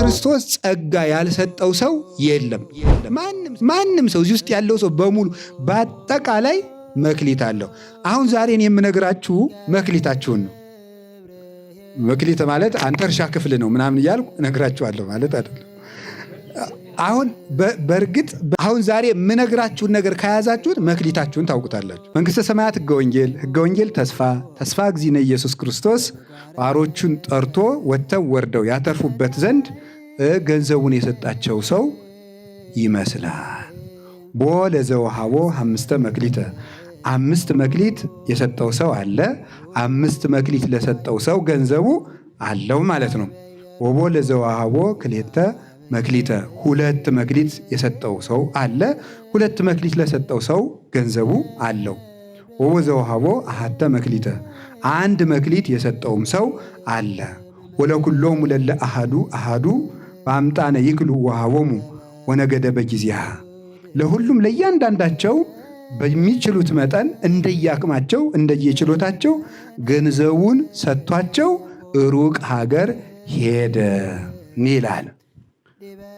ክርስቶስ ጸጋ ያልሰጠው ሰው የለም። ማንም ሰው እዚህ ውስጥ ያለው ሰው በሙሉ በአጠቃላይ መክሊት አለው። አሁን ዛሬን የምነግራችሁ መክሊታችሁን ነው። መክሊት ማለት አንተ እርሻ ክፍል ነው ምናምን እያልኩ እነግራችኋለሁ ማለት አይደለም። አሁን በእርግጥ አሁን ዛሬ የምነግራችሁን ነገር ከያዛችሁት መክሊታችሁን ታውቁታላችሁ። መንግሥተ ሰማያት ሕገ ወንጌል ተስፋ እግዚእነ ኢየሱስ ክርስቶስ ባሮቹን ጠርቶ ወጥተው ወርደው ያተርፉበት ዘንድ ገንዘቡን የሰጣቸው ሰው ይመስላል። ቦ ለዘወሃቦ 5 መክሊተ 5 መክሊት የሰጠው ሰው አለ። 5 መክሊት ለሰጠው ሰው ገንዘቡ አለው ማለት ነው። ወቦ ለዘወሃቦ ክልኤተ መክሊተ 2 መክሊት የሰጠው ሰው አለ። 2 መክሊት ለሰጠው ሰው ገንዘቡ አለው። ወቦ ዘወሃቦ 1 መክሊተ 1 መክሊት የሰጠውም ሰው አለ። ወለኩሎሙ ለለ አሃዱ በአምጣነ ይክሉ ወሃቦሙ ወነገደ በጊዜሃ ለሁሉም ለእያንዳንዳቸው በሚችሉት መጠን እንደየአቅማቸው እንደየችሎታቸው ገንዘቡን ሰጥቷቸው ሩቅ ሀገር ሄደ ይላል።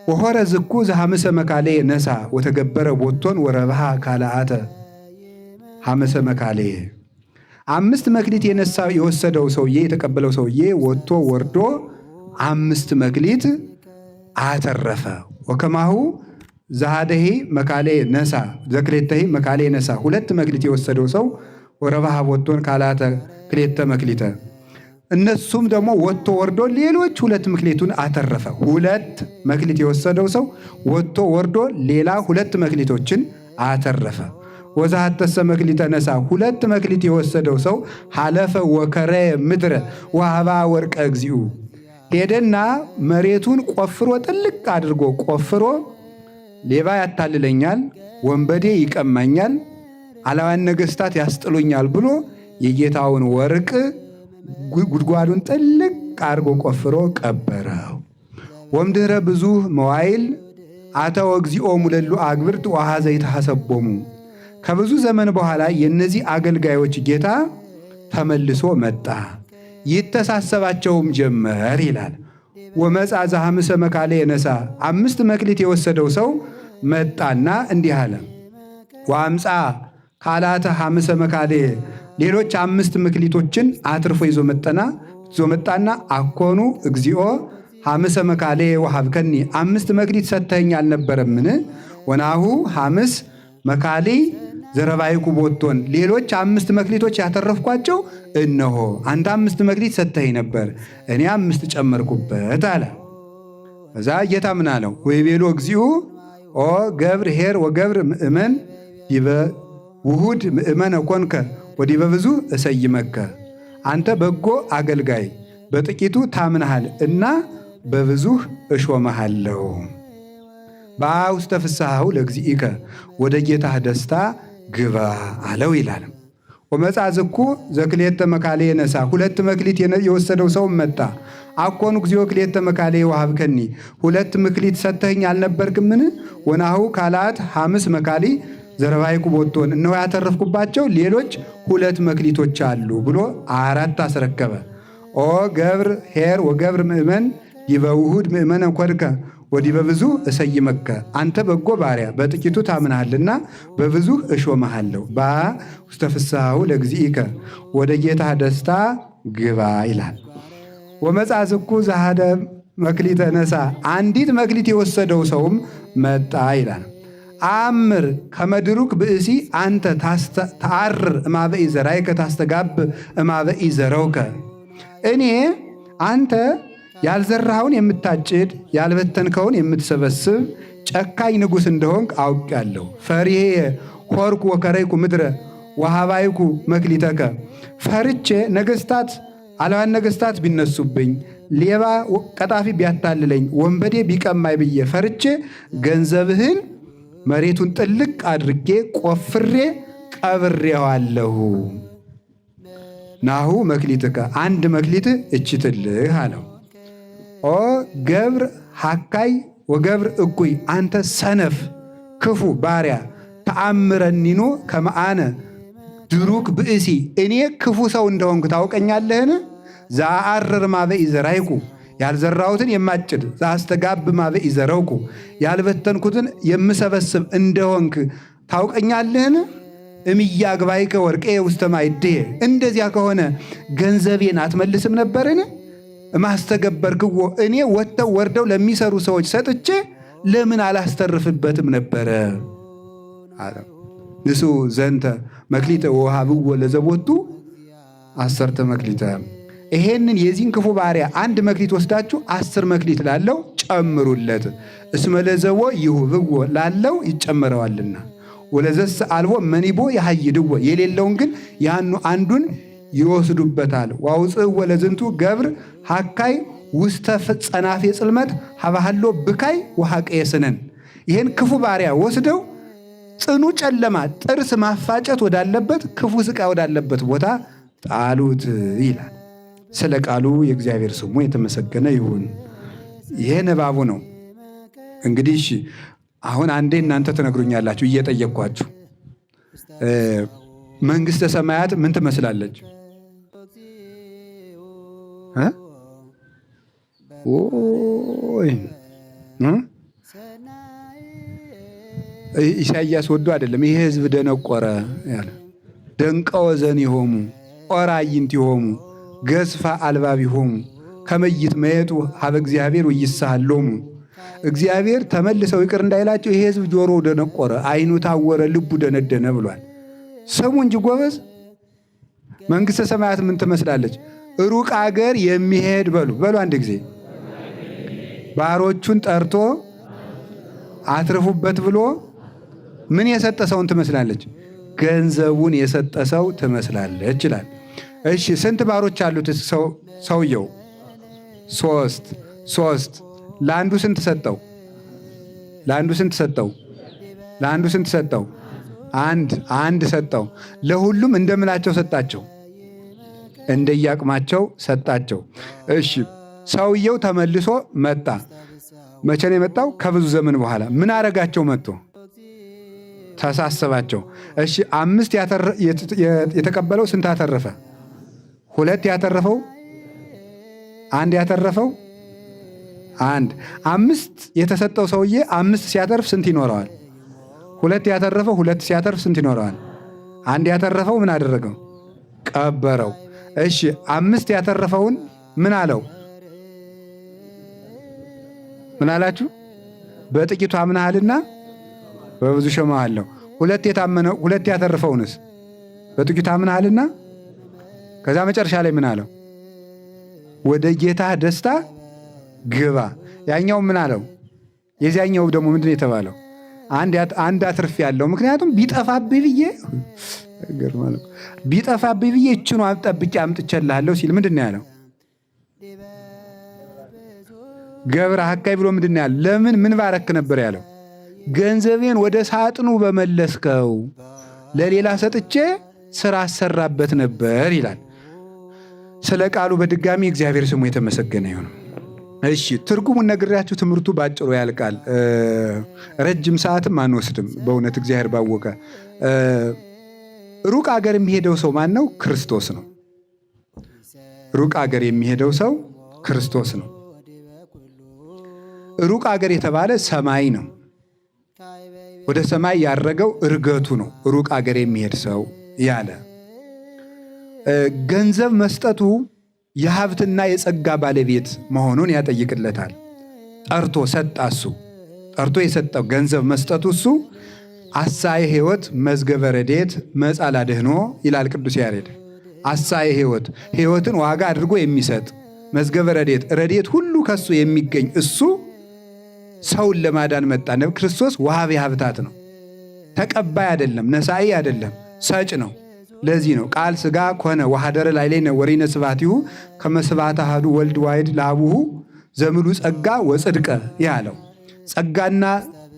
ወሆረ ዝኩ ዘሐመሰ መካሌ ነሳ ወተገበረ ቦቶን ወረብሃ ካልአተ ሐመሰ መካሌ 5 መክሊት የወሰደው ሰውዬ የተቀበለው ሰውዬ ወጥቶ ወርዶ 5 መክሊት አተረፈ። ወከማሁ ዛሃደሂ መካሌ ነሳ ዘክሌተሂ መካሌ ነሳ 2 መክሊት የወሰደው ሰው ወረብሃ ቦቶን ካልአተ ክሌተ መክሊተ እነሱም ደግሞ ወጥቶ ወርዶ ሌሎች 2 መክሊቱን አተረፈ። 2 መክሊት የወሰደው ሰው ወጥቶ ወርዶ ሌላ 2 መክሊቶችን አተረፈ። ወዛሐተሰ መክሊተ ነሳ 2 መክሊት የወሰደው ሰው ሐለፈ ወከረ ምድረ ወሃባ ወርቀ እግዚኡ ሄደና መሬቱን ቆፍሮ ጥልቅ አድርጎ ቆፍሮ ሌባ ያታልለኛል፣ ወንበዴ ይቀማኛል፣ አላዋን ነገሥታት ያስጥሉኛል ብሎ የጌታውን ወርቅ ጉድጓዱን ጥልቅ አድርጎ ቆፍሮ ቀበረው። ወምድኅረ ብዙ መዋይል አተወ እግዚኦሙ ለሉ አግብርት ወኀዘ ይትሐሰቦሙ ከብዙ ዘመን በኋላ የእነዚህ አገልጋዮች ጌታ ተመልሶ መጣ፣ ይተሳሰባቸውም ጀመር ይላል። ወመጻ ዘሐመሰ መካሌ ነሳ 5 መክሊት የወሰደው ሰው መጣና እንዲህ አለ። ወአምፃ ካልአተ ሐመሰ መካሌ ሌሎች 5 መክሊቶችን አትርፎ ይዞ መጣና አኮኑ እግዚኦ ሐመሰ መካሌ ወሀብከኒ 5 መክሊት ሰጥተኸኝ አልነበረምን? ወናሁ ሐምስ መካሊ ዘረባይኩ ቦቶን ሌሎች 5 መክሊቶች ያተረፍኳቸው እነሆ አንተ 5 መክሊት ሰጥተኸኝ ነበር፣ እኔ 5 ጨመርኩበት አለ። እዛ ጌታ ምን አለው? ወይቤሎ እግዚኡ ኦ ገብር ኄር ወገብር ምእመን ዲበ ውሁድ ምእመነ ኮንከ ወዲበ ብዙ እሰይመከ አንተ በጎ አገልጋይ በጥቂቱ ታምነሃል እና በብዙህ እሾመሃለሁ። በውስተ ፍስሐሁ ለእግዚእከ ወደ ጌታህ ደስታ ግባ አለው ይላል። ወመጻ ዝኩ ዘክሌተ መካሌ ነሳ 2 መክሊት የወሰደው ሰው መጣ። አኮኑ እግዚኦ ክሌተ መካሌ ወሀብከኒ 2 መክሊት ሰጥተኸኝ አልነበርክምን? ወናሁ ካልአት 5 መካሊ ዘረባይኩ ቦቶን እነሆ ያተረፍኩባቸው ሌሎች 2 መክሊቶች አሉ ብሎ 4 አስረከበ። ኦ ገብር ኄር ወገብር ምእመን ዲበ ውሁድ ምእመነ ኮንከ ወዲበ ብዙ እሰይመከ አንተ በጎ ባሪያ በጥቂቱ ታምነሃልና በብዙ እሾመሃለሁ። በውስተ ፍስሐሁ ለእግዚእከ ወደ ጌታህ ደስታ ግባ ይላል። ወመጻ ዝኩ ዘሃደ መክሊተ ነሳ 1 መክሊት የወሰደው ሰውም መጣ ይላል። አምር ከመድሩክ ብእሲ አንተ ተአርር እማበኢ ዘራይከ ታስተጋብ እማበኢ ዘረውከ እኔ አንተ ያልዘራኸውን የምታጭድ ያልበተንከውን የምትሰበስብ ጨካኝ ንጉሥ እንደሆንክ አውቄአለሁ። ፈሪሄ ሆርኩ ወከረይኩ ምድረ ወሃባይኩ መክሊተከ ፈርቼ ነገሥታት አላዋን ነገሥታት ቢነሱብኝ፣ ሌባ ቀጣፊ ቢያታልለኝ፣ ወንበዴ ቢቀማይ ብዬ ፈርቼ ገንዘብህን መሬቱን ጥልቅ አድርጌ ቆፍሬ ቀብሬዋለሁ። ናሁ መክሊትከ 1 መክሊት እችትልህ አለው። ኦ ገብር ሐካይ ወገብር እኩይ አንተ ሰነፍ ክፉ ባሪያ ተአምረኒኖ ከመአነ ድሩክ ብእሲ እኔ ክፉ ሰው እንደሆንኩ ታውቀኛለህን? ዘአርር ማበኢ ዘራይኩ ያልዘራሁትን የማጭድ ዘአስተጋብ ማበ ኢዘረውኩ ያልበተንኩትን የምሰበስብ እንደሆንክ ታውቀኛለህን? እምያግባይከ ወርቄ ውስተ ማዕድየ እንደዚያ ከሆነ ገንዘቤን አትመልስም ነበርን? ማስተገበርክዎ እኔ ወጥተው ወርደው ለሚሰሩ ሰዎች ሰጥቼ ለምን አላስተርፍበትም ነበረ አለ። ንሱ ዘንተ መክሊተ ወሃብዎ ለዘቦቱ 10 መክሊተ። ይሄንን የዚህን ክፉ ባሪያ 1 መክሊት ወስዳችሁ 10 መክሊት ላለው ጨምሩለት። እስመ ለዘቦ ይሁብዎ ላለው ይጨመረዋልና ወለዘስ አልቦ መኒቦ ያሃይድዎ የሌለውን ግን ያኑ አንዱን ይወስዱበታል። ዋውፅእ ወለዝንቱ ገብር ሐካይ ውስተ ጸናፌ ጽልመት ሀባሃሎ ብካይ ወሐቀየ ስነን። ይህን ክፉ ባሪያ ወስደው ጽኑ ጨለማ ጥርስ ማፋጨት ወዳለበት ክፉ ስቃይ ወዳለበት ቦታ ጣሉት ይላል። ስለ ቃሉ የእግዚአብሔር ስሙ የተመሰገነ ይሁን። ይሄ ንባቡ ነው። እንግዲህ አሁን አንዴ እናንተ ትነግሩኛላችሁ እየጠየቅኳችሁ መንግሥተ ሰማያት ምን ትመስላለች? ኢሳይያስ ወዶ አይደለም። ይሄ ሕዝብ ደነቆረ ያለ ደንቀወ ዘኒሆሙ ኦራይንቲሆሙ ገዝፋ አልባቢሆሙ ከመይት መየጡ ሀበ እግዚአብሔር ወይሳሃሎሙ። እግዚአብሔር ተመልሰው ይቅር እንዳይላቸው ይሄ ሕዝብ ጆሮ ደነቆረ፣ አይኑ ታወረ፣ ልቡ ደነደነ ብሏል። ስሙ እንጂ ጎበዝ። መንግሥተ ሰማያት ምን ትመስላለች? ሩቅ አገር የሚሄድ በሉ አንድ ጊዜ ባሮቹን ጠርቶ አትርፉበት ብሎ ምን የሰጠ ሰውን ትመስላለች? ገንዘቡን የሰጠ ሰው ትመስላለች ይላል። እሺ ስንት ባሮች አሉት ሰውየው? 3 ለአንዱ ስንት ሰጠው? ለአንዱ ስንት ሰጠው? አንድ ሰጠው። ለሁሉም እንደምላቸው ሰጣቸው፣ እንደየአቅማቸው ሰጣቸው። እሺ ሰውየው ተመልሶ መጣ። መቼ ነው የመጣው? ከብዙ ዘመን በኋላ። ምን አረጋቸው? መጥቶ ተሳሰባቸው። እሺ 5 የተቀበለው ስንት አተረፈ? 2 ያተረፈው 1 ያተረፈው 1። 5 የተሰጠው ሰውዬ 5 ሲያተርፍ ስንት ይኖረዋል? 2 ያተረፈው 2 ሲያተርፍ ስንት ይኖረዋል? 1 ያተረፈው ምን አደረገው? ቀበረው። እሺ 5 ያተረፈውን ምን አለው? ምን አላችሁ? በጥቂቱ አምነሃልና በብዙ ሾመሃለሁ። 2 ያተረፈውንስ በጥቂቱ አምነሃልና ከዛ መጨረሻ ላይ ምን አለው? ወደ ጌታህ ደስታ ግባ። ያኛው ምን አለው? የዚያኛው ደግሞ ምንድን ነው የተባለው? አንድ አትርፍ ያለው ምክንያቱም ቢጠፋብህ ብዬ እችኑ ጠብቄ አምጥቼልሃለሁ ሲል ምንድን ነው ያለው? ገብረ ሐካይ ብሎ ምንድን ነው ያለው? ለምን ምን ባረክ ነበር ያለው? ገንዘቤን ወደ ሳጥኑ በመለስከው ለሌላ ሰጥቼ ስራ አሰራበት ነበር ይላል። ስለ ቃሉ በድጋሚ እግዚአብሔር ስሙ የተመሰገነ ይሁን። እሺ ትርጉሙን ነግሬያችሁ ትምህርቱ ባጭሩ ያልቃል። ረጅም ሰዓትም አንወስድም። በእውነት እግዚአብሔር ባወቀ። ሩቅ አገር የሚሄደው ሰው ማን ነው? ክርስቶስ ነው። ሩቅ አገር የሚሄደው ሰው ክርስቶስ ነው። ሩቅ አገር የተባለ ሰማይ ነው። ወደ ሰማይ ያረገው እርገቱ ነው። ሩቅ አገር የሚሄድ ሰው ያለ ገንዘብ መስጠቱ የሀብትና የጸጋ ባለቤት መሆኑን ያጠይቅለታል። ጠርቶ ሰጣ። እሱ ጠርቶ የሰጠው ገንዘብ መስጠቱ እሱ አሳየ ሕይወት መዝገበ ረድኤት መጻላ ደህኖ ይላል ቅዱስ ያሬድ። አሳየ ሕይወት ሕይወትን ዋጋ አድርጎ የሚሰጥ መዝገበ ረድኤት ሁሉ ከሱ የሚገኝ እሱ ሰውን ለማዳን መጣ። ክርስቶስ ወሃቤ ሀብታት ነው። ተቀባይ አይደለም፣ ነሳኢ አይደለም፣ ሰጭ ነው። ለዚህ ነው ቃል ሥጋ ኮነ ወሐደረ ላዕሌነ ወሪነ ስብሐቲሁ ከመ ስብሐተ አሐዱ ወልድ ዋሕድ ለአቡሁ ዘምሉ ጸጋ ወጽድቀ ያለው። ጸጋና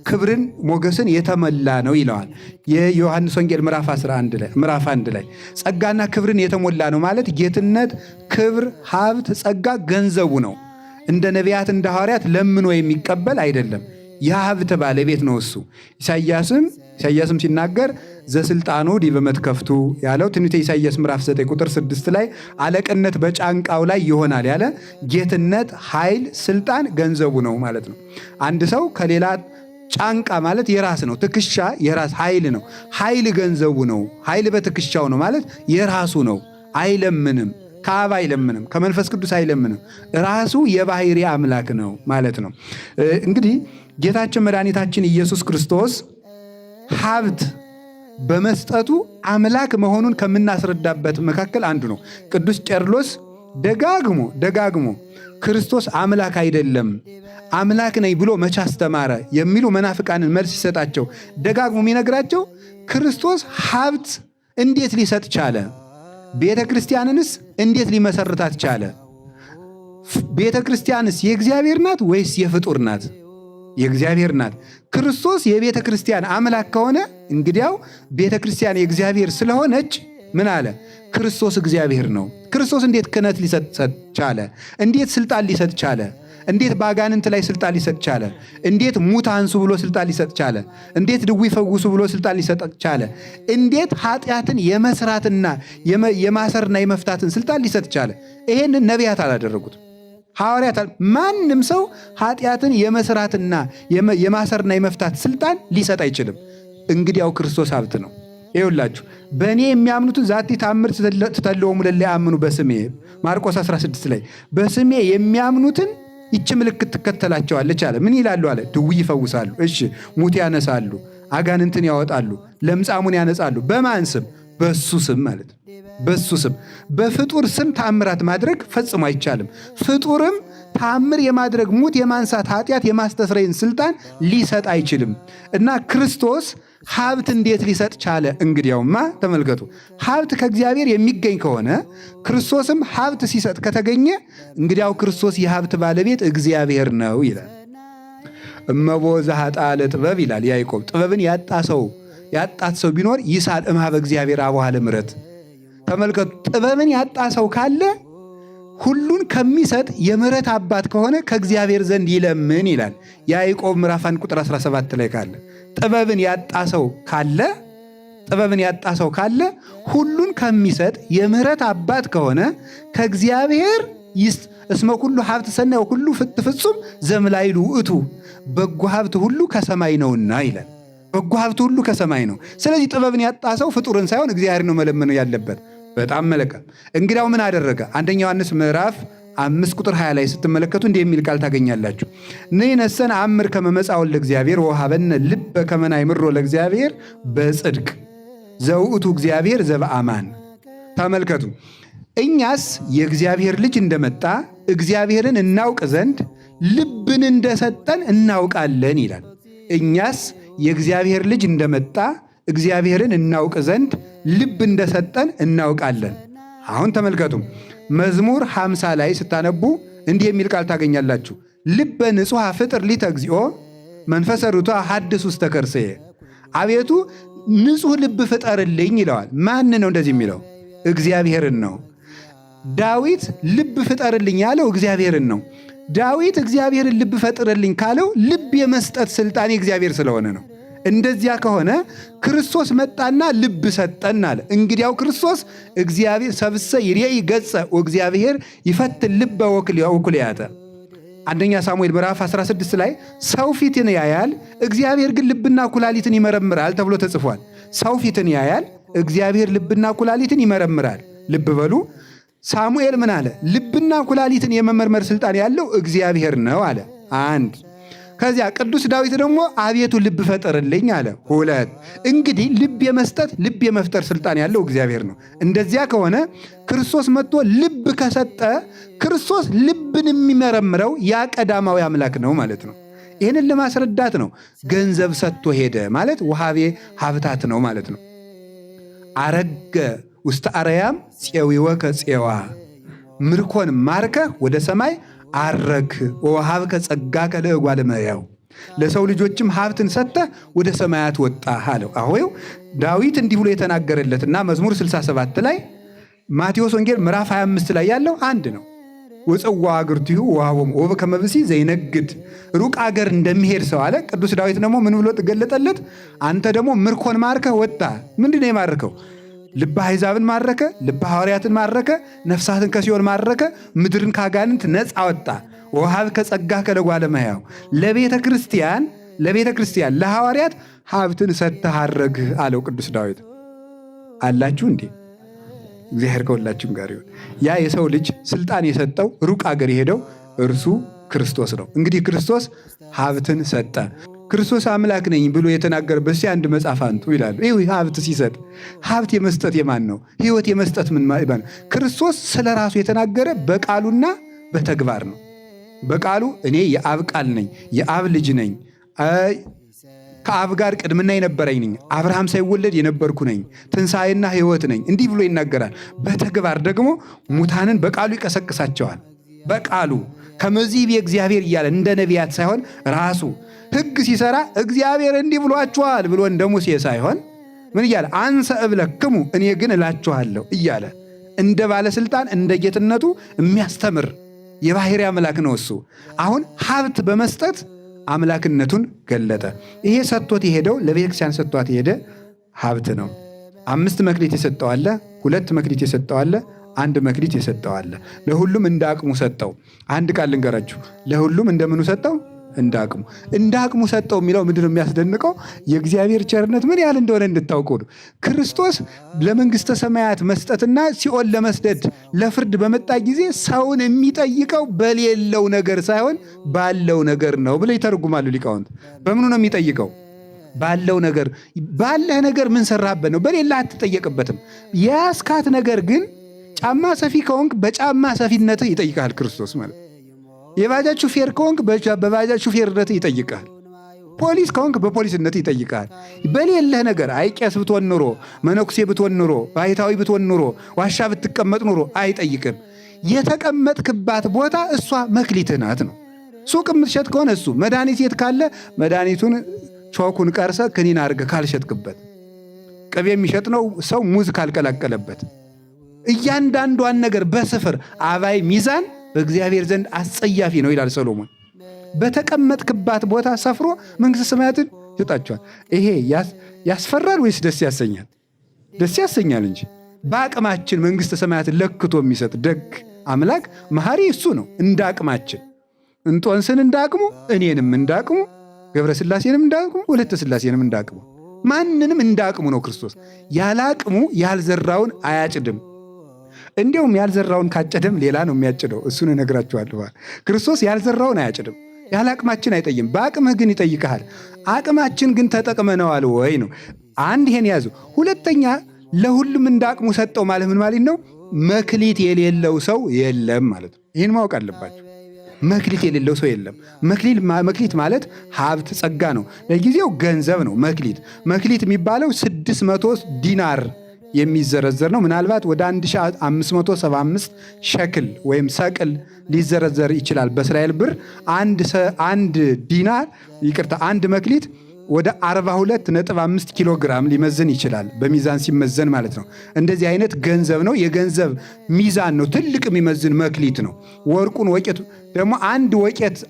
ክብርን ሞገስን የተሞላ ነው ይለዋል የዮሐንስ ወንጌል ምዕራፍ 1 ላይ ጸጋና ክብርን የተሞላ ነው ማለት ጌትነት፣ ክብር፣ ሀብት፣ ጸጋ ገንዘቡ ነው። እንደ ነቢያት እንደ ሐዋርያት ለምኖ የሚቀበል አይደለም። የሀብት ባለቤት ነው እሱ። ኢሳይያስም ሲናገር ዘስልጣኑ ዲበ መትከፍቱ ያለው ትንቢተ ኢሳይያስ ምዕራፍ 9 ቁጥር 6 ላይ አለቅነት በጫንቃው ላይ ይሆናል ያለ ጌትነት፣ ኃይል፣ ስልጣን ገንዘቡ ነው ማለት ነው። አንድ ሰው ከሌላ ጫንቃ ማለት የራስ ነው። ትከሻ የራስ ኃይል ነው። ኃይል ገንዘቡ ነው። ኃይል በትከሻው ነው ማለት የራሱ ነው። አይለምንም፣ ከአብ አይለምንም፣ ከመንፈስ ቅዱስ አይለምንም። ራሱ የባህሪ አምላክ ነው ማለት ነው። እንግዲህ ጌታችን መድኃኒታችን ኢየሱስ ክርስቶስ ሀብት በመስጠቱ አምላክ መሆኑን ከምናስረዳበት መካከል አንዱ ነው። ቅዱስ ቄርሎስ ደጋግሞ ክርስቶስ አምላክ አይደለም አምላክ ነኝ ብሎ መቼ አስተማረ የሚሉ መናፍቃንን መልስ ሲሰጣቸው ደጋግሞ የሚነግራቸው ክርስቶስ ሀብት እንዴት ሊሰጥ ቻለ? ቤተ ክርስቲያንንስ እንዴት ሊመሰርታት ቻለ? ቤተ ክርስቲያንስ የእግዚአብሔር ናት ወይስ የፍጡር ናት? የእግዚአብሔር ናት። ክርስቶስ የቤተ ክርስቲያን አምላክ ከሆነ እንግዲያው ቤተ ክርስቲያን የእግዚአብሔር ስለሆነች ምን አለ? ክርስቶስ እግዚአብሔር ነው። ክርስቶስ እንዴት ክህነት ሊሰጥ ቻለ? እንዴት ስልጣን ሊሰጥ ቻለ? እንዴት በአጋንንት ላይ ስልጣን ሊሰጥ ቻለ? እንዴት ሙት አንሱ ብሎ ስልጣን ሊሰጥ ቻለ? እንዴት ድውይ ፈውሱ ብሎ ስልጣን ሊሰጥ ቻለ? እንዴት ኃጢአትን የመስራትና የማሰርና የመፍታትን ስልጣን ሊሰጥ ቻለ? ይሄንን ነቢያት አላደረጉት፣ ሐዋርያት። ማንም ሰው ኃጢአትን የመስራትና የማሰርና የመፍታት ስልጣን ሊሰጥ አይችልም። እንግዲያው ክርስቶስ ሀብት ነው። ይኸውላችሁ በእኔ የሚያምኑትን ዛቲ ተአምር ትተልዎሙ ለእለ ያምኑ በስሜ ማርቆስ 16 ላይ በስሜ የሚያምኑትን ይች ምልክት ትከተላቸዋለች አለ። ምን ይላሉ አለ? ድውይ ይፈውሳሉ፣ እሺ፣ ሙት ያነሳሉ፣ አጋንንትን ያወጣሉ፣ ለምጻሙን ያነጻሉ። በማን ስም? በሱ ስም ማለት ነው። በሱ ስም። በፍጡር ስም ተአምራት ማድረግ ፈጽሞ አይቻልም። ፍጡርም ተአምር የማድረግ ሙት የማንሳት ኃጢአት የማስተስረይን ስልጣን ሊሰጥ አይችልም። እና ክርስቶስ ሀብት እንዴት ሊሰጥ ቻለ? እንግዲያውማ ተመልከቱ፣ ሀብት ከእግዚአብሔር የሚገኝ ከሆነ ክርስቶስም ሀብት ሲሰጥ ከተገኘ እንግዲያው ክርስቶስ የሀብት ባለቤት እግዚአብሔር ነው ይላል። እመቦ ዘኃጥአ ለጥበብ ይላል ያዕቆብ። ጥበብን ያጣት ሰው ቢኖር ይሳል እምኀበ እግዚአብሔር አቡኃ ለምሕረት። ተመልከቱ፣ ጥበብን ያጣ ሰው ካለ ሁሉን ከሚሰጥ የምሕረት አባት ከሆነ ከእግዚአብሔር ዘንድ ይለምን ይላል ያዕቆብ ምዕራፍ 1 ቁጥር 17 ላይ ካለ ጥበብን ያጣ ሰው ካለ ሁሉን ከሚሰጥ የምሕረት አባት ከሆነ ከእግዚአብሔር እስመ ኩሉ ሀብት ሰናይ ወኩሉ ፍጹም ዘምላዕሉ ውእቱ። በጎ ሀብት ሁሉ ከሰማይ ነውና ይላል። በጎ ሀብት ሁሉ ከሰማይ ነው። ስለዚህ ጥበብን ያጣ ሰው ፍጡርን ሳይሆን እግዚአብሔር ነው መለመን ያለበት። በጣም መልካም። እንግዲያው ምን አደረገ? አንደኛ ዮሐንስ ምዕራፍ 5 ቁጥር 20 ላይ ስትመለከቱ እንዲህ የሚል ቃል ታገኛላችሁ። ንሕነሰ ነአምር ከመ መጽአ ወልደ እግዚአብሔር ወወሀበነ ልበ ከመ ናእምሮ ለእግዚአብሔር በጽድቅ ዘውእቱ እግዚአብሔር ዘበአማን። ተመልከቱ፣ እኛስ የእግዚአብሔር ልጅ እንደመጣ እግዚአብሔርን እናውቅ ዘንድ ልብን እንደሰጠን እናውቃለን ይላል። እኛስ የእግዚአብሔር ልጅ እንደመጣ እግዚአብሔርን እናውቅ ዘንድ ልብ እንደሰጠን እናውቃለን። አሁን ተመልከቱ፣ መዝሙር 50 ላይ ስታነቡ እንዲህ የሚል ቃል ታገኛላችሁ። ልበ ንጹሐ ፍጥር ሊተ እግዚኦ መንፈሰ ርቱዐ ሐድስ ውስተ ከርሥየ። አቤቱ ንጹሕ ልብ ፍጠርልኝ ይለዋል። ማን ነው እንደዚህ የሚለው? እግዚአብሔርን ነው። ዳዊት ልብ ፍጠርልኝ ያለው እግዚአብሔርን ነው። ዳዊት እግዚአብሔርን ልብ ፈጥርልኝ ካለው ልብ የመስጠት ስልጣን የእግዚአብሔር ስለሆነ ነው። እንደዚያ ከሆነ ክርስቶስ መጣና ልብ ሰጠን አለ። እንግዲያው ክርስቶስ እግዚአብሔር ሰብሰ ይሬኢ ገጸ ወእግዚአብሔር ይፈትን ልበ ወኩልያተ። አንደኛ ሳሙኤል ምዕራፍ 16 ላይ ሰው ፊትን ያያል፣ እግዚአብሔር ግን ልብና ኩላሊትን ይመረምራል ተብሎ ተጽፏል። ሰው ፊትን ያያል፣ እግዚአብሔር ልብና ኩላሊትን ይመረምራል። ልብ በሉ። ሳሙኤል ምን አለ? ልብና ኩላሊትን የመመርመር ስልጣን ያለው እግዚአብሔር ነው አለ። አንድ። ከዚያ ቅዱስ ዳዊት ደግሞ አቤቱ ልብ ፈጠርልኝ አለ። ሁለት። እንግዲህ ልብ የመስጠት ልብ የመፍጠር ስልጣን ያለው እግዚአብሔር ነው። እንደዚያ ከሆነ ክርስቶስ መጥቶ ልብ ከሰጠ ክርስቶስ ልብን የሚመረምረው ያ ቀዳማዊ አምላክ ነው ማለት ነው። ይህንን ለማስረዳት ነው ገንዘብ ሰጥቶ ሄደ ማለት ወሃቤ ሀብታት ነው ማለት ነው። አረገ ውስተ አርያም ፄዊወከ ፄዋ፣ ምርኮን ማርከህ ወደ ሰማይ አረክ ወወሀብከ ጸጋከ ለእጓለ እመሕያው፣ ለሰው ልጆችም ሀብትን ሰጥተህ ወደ ሰማያት ወጣህ አለው። አሁን ዳዊት እንዲህ ብሎ የተናገረለትና መዝሙር 67 ላይ ማቴዎስ ወንጌል ምዕራፍ 25 ላይ ያለው አንድ ነው። ወፀዋ አግርቲሁ ወሀቦሙ ወበከመ ብእሲ ዘይነግድ ሩቅ አገር እንደሚሄድ ሰው አለ። ቅዱስ ዳዊት ደግሞ ምን ብሎ ተገለጠለት? አንተ ደግሞ ምርኮን ማርከ ወጣ። ምንድን ነው የማርከው? ልበ አሕዛብን ማረከ፣ ልበ ሐዋርያትን ማረከ፣ ነፍሳትን ከሲኦል ማረከ፣ ምድርን ካጋንንት ነፃ ወጣ። ወሀብከ ጸጋከ ለጓለ እመሕያው ለቤተ ክርስቲያን ለሐዋርያት ሀብትን ሰጥተህ አረግህ አለው ቅዱስ ዳዊት። አላችሁ እንዴ? እግዚአብሔር ከሁላችሁም ጋር ይሁን። ያ የሰው ልጅ ስልጣን የሰጠው ሩቅ አገር የሄደው እርሱ ክርስቶስ ነው። እንግዲህ ክርስቶስ ሀብትን ሰጠ። ክርስቶስ አምላክ ነኝ ብሎ የተናገረበት አንድ መጽሐፍ አንቱ ይላሉ። ይህ ሀብት ሲሰጥ ሀብት የመስጠት የማን ነው? ሕይወት የመስጠት ምን ማለት ነው? ክርስቶስ ስለ ራሱ የተናገረ በቃሉና በተግባር ነው። በቃሉ እኔ የአብ ቃል ነኝ፣ የአብ ልጅ ነኝ፣ ከአብ ጋር ቅድምና የነበረኝ ነኝ፣ አብርሃም ሳይወለድ የነበርኩ ነኝ፣ ትንሣኤና ሕይወት ነኝ፣ እንዲህ ብሎ ይናገራል። በተግባር ደግሞ ሙታንን በቃሉ ይቀሰቅሳቸዋል። በቃሉ ከመዚህ የእግዚአብሔር እያለ እንደ ነቢያት ሳይሆን ራሱ ሕግ ሲሰራ እግዚአብሔር እንዲህ ብሏችኋል ብሎ እንደ ሙሴ ሳይሆን ምን እያለ አንሰ እብለክሙ እኔ ግን እላችኋለሁ እያለ እንደ ባለስልጣን እንደ ጌትነቱ የሚያስተምር የባሕርይ አምላክ ነው እሱ። አሁን ሀብት በመስጠት አምላክነቱን ገለጠ። ይሄ ሰጥቶት የሄደው ለቤተክርስቲያን ሰጥቷት የሄደ ሀብት ነው። 5 መክሊት የሰጠው አለ፣ 2 መክሊት የሰጠው አለ፣ 1 መክሊት የሰጠው አለ። ለሁሉም እንደ አቅሙ ሰጠው። አንድ ቃል ልንገራችሁ፣ ለሁሉም እንደምኑ ሰጠው? እንደ አቅሙ ሰጠው የሚለው ምንድን ነው የሚያስደንቀው? የእግዚአብሔር ቸርነት ምን ያህል እንደሆነ እንድታውቁ ነው። ክርስቶስ ለመንግሥተ ሰማያት መስጠትና ሲኦል ለመስደድ ለፍርድ በመጣ ጊዜ ሰውን የሚጠይቀው በሌለው ነገር ሳይሆን ባለው ነገር ነው ብለው ይተረጉማሉ ሊቃውንት። በምኑ ነው የሚጠይቀው? ባለው ነገር። ባለህ ነገር ምን ሰራህበት ነው። በሌላ አትጠየቅበትም። የያዝካት ነገር ግን ጫማ ሰፊ ከሆንክ በጫማ ሰፊነትህ ይጠይቃል ክርስቶስ ማለት። የባጃጅ ሹፌር ከሆንክ በባጃጅ ሹፌርነት ይጠይቃል። ፖሊስ ከሆንክ በፖሊስነት ይጠይቃል። በሌለህ ነገር አይ ቄስ ብትሆን ኑሮ፣ መነኩሴ ብትሆን ኑሮ፣ ባሕታዊ ብትሆን ኑሮ፣ ዋሻ ብትቀመጥ ኑሮ አይጠይቅም። የተቀመጥክባት ቦታ እሷ መክሊትህ ናት ነው። ሱቅ የምትሸጥ ከሆነ እሱ መድኃኒት የት ካለ መድኃኒቱን ቾኩን ቀርሰ ክኒን አድርገህ ካልሸጥክበት፣ ቅቤ የሚሸጥ ነው ሰው ሙዝ ካልቀላቀለበት፣ እያንዳንዷን ነገር በስፍር አባይ ሚዛን በእግዚአብሔር ዘንድ አስጸያፊ ነው ይላል ሰሎሞን። በተቀመጥክባት ቦታ ሰፍሮ መንግሥተ ሰማያትን ይሰጣቸዋል። ይሄ ያስፈራል ወይስ ደስ ያሰኛል? ደስ ያሰኛል እንጂ። በአቅማችን መንግሥተ ሰማያትን ለክቶ የሚሰጥ ደግ አምላክ መሐሪ እሱ ነው። እንደ አቅማችን እንጦንስን እንዳቅሙ፣ እኔንም እንዳቅሙ፣ ገብረ ሥላሴንም እንዳቅሙ፣ ወለተ ሥላሴንም እንዳቅሙ፣ ማንንም እንዳቅሙ ነው ክርስቶስ። ያለ አቅሙ ያልዘራውን አያጭድም። እንዲሁም ያልዘራውን ካጨደም ሌላ ነው የሚያጭደው። እሱን እነግራችኋለሁ። ክርስቶስ ያልዘራውን አያጭድም። ያለ አቅማችን አይጠይም። በአቅምህ ግን ይጠይቀሃል። አቅማችን ግን ተጠቅመነዋል ወይ ነው። አንድ ይሄን ያዙ። ሁለተኛ ለሁሉም እንደ አቅሙ ሰጠው ማለት ምን ማለት ነው? መክሊት የሌለው ሰው የለም ማለት ነው። ይህን ማወቅ አለባቸው። መክሊት የሌለው ሰው የለም። መክሊት ማለት ሀብት ጸጋ ነው። ለጊዜው ገንዘብ ነው። መክሊት የሚባለው 600 ዲናር የሚዘረዘር ነው። ምናልባት ወደ 1575 ሸክል ወይም ሰቅል ሊዘረዘር ይችላል። በእስራኤል ብር አንድ መክሊት ወደ 42.5 ኪሎ ግራም ሊመዝን ይችላል። በሚዛን ሲመዘን ማለት ነው። እንደዚህ አይነት ገንዘብ ነው። የገንዘብ ሚዛን ነው። ትልቅ የሚመዝን መክሊት ነው። ወርቁን ወቄት ደግሞ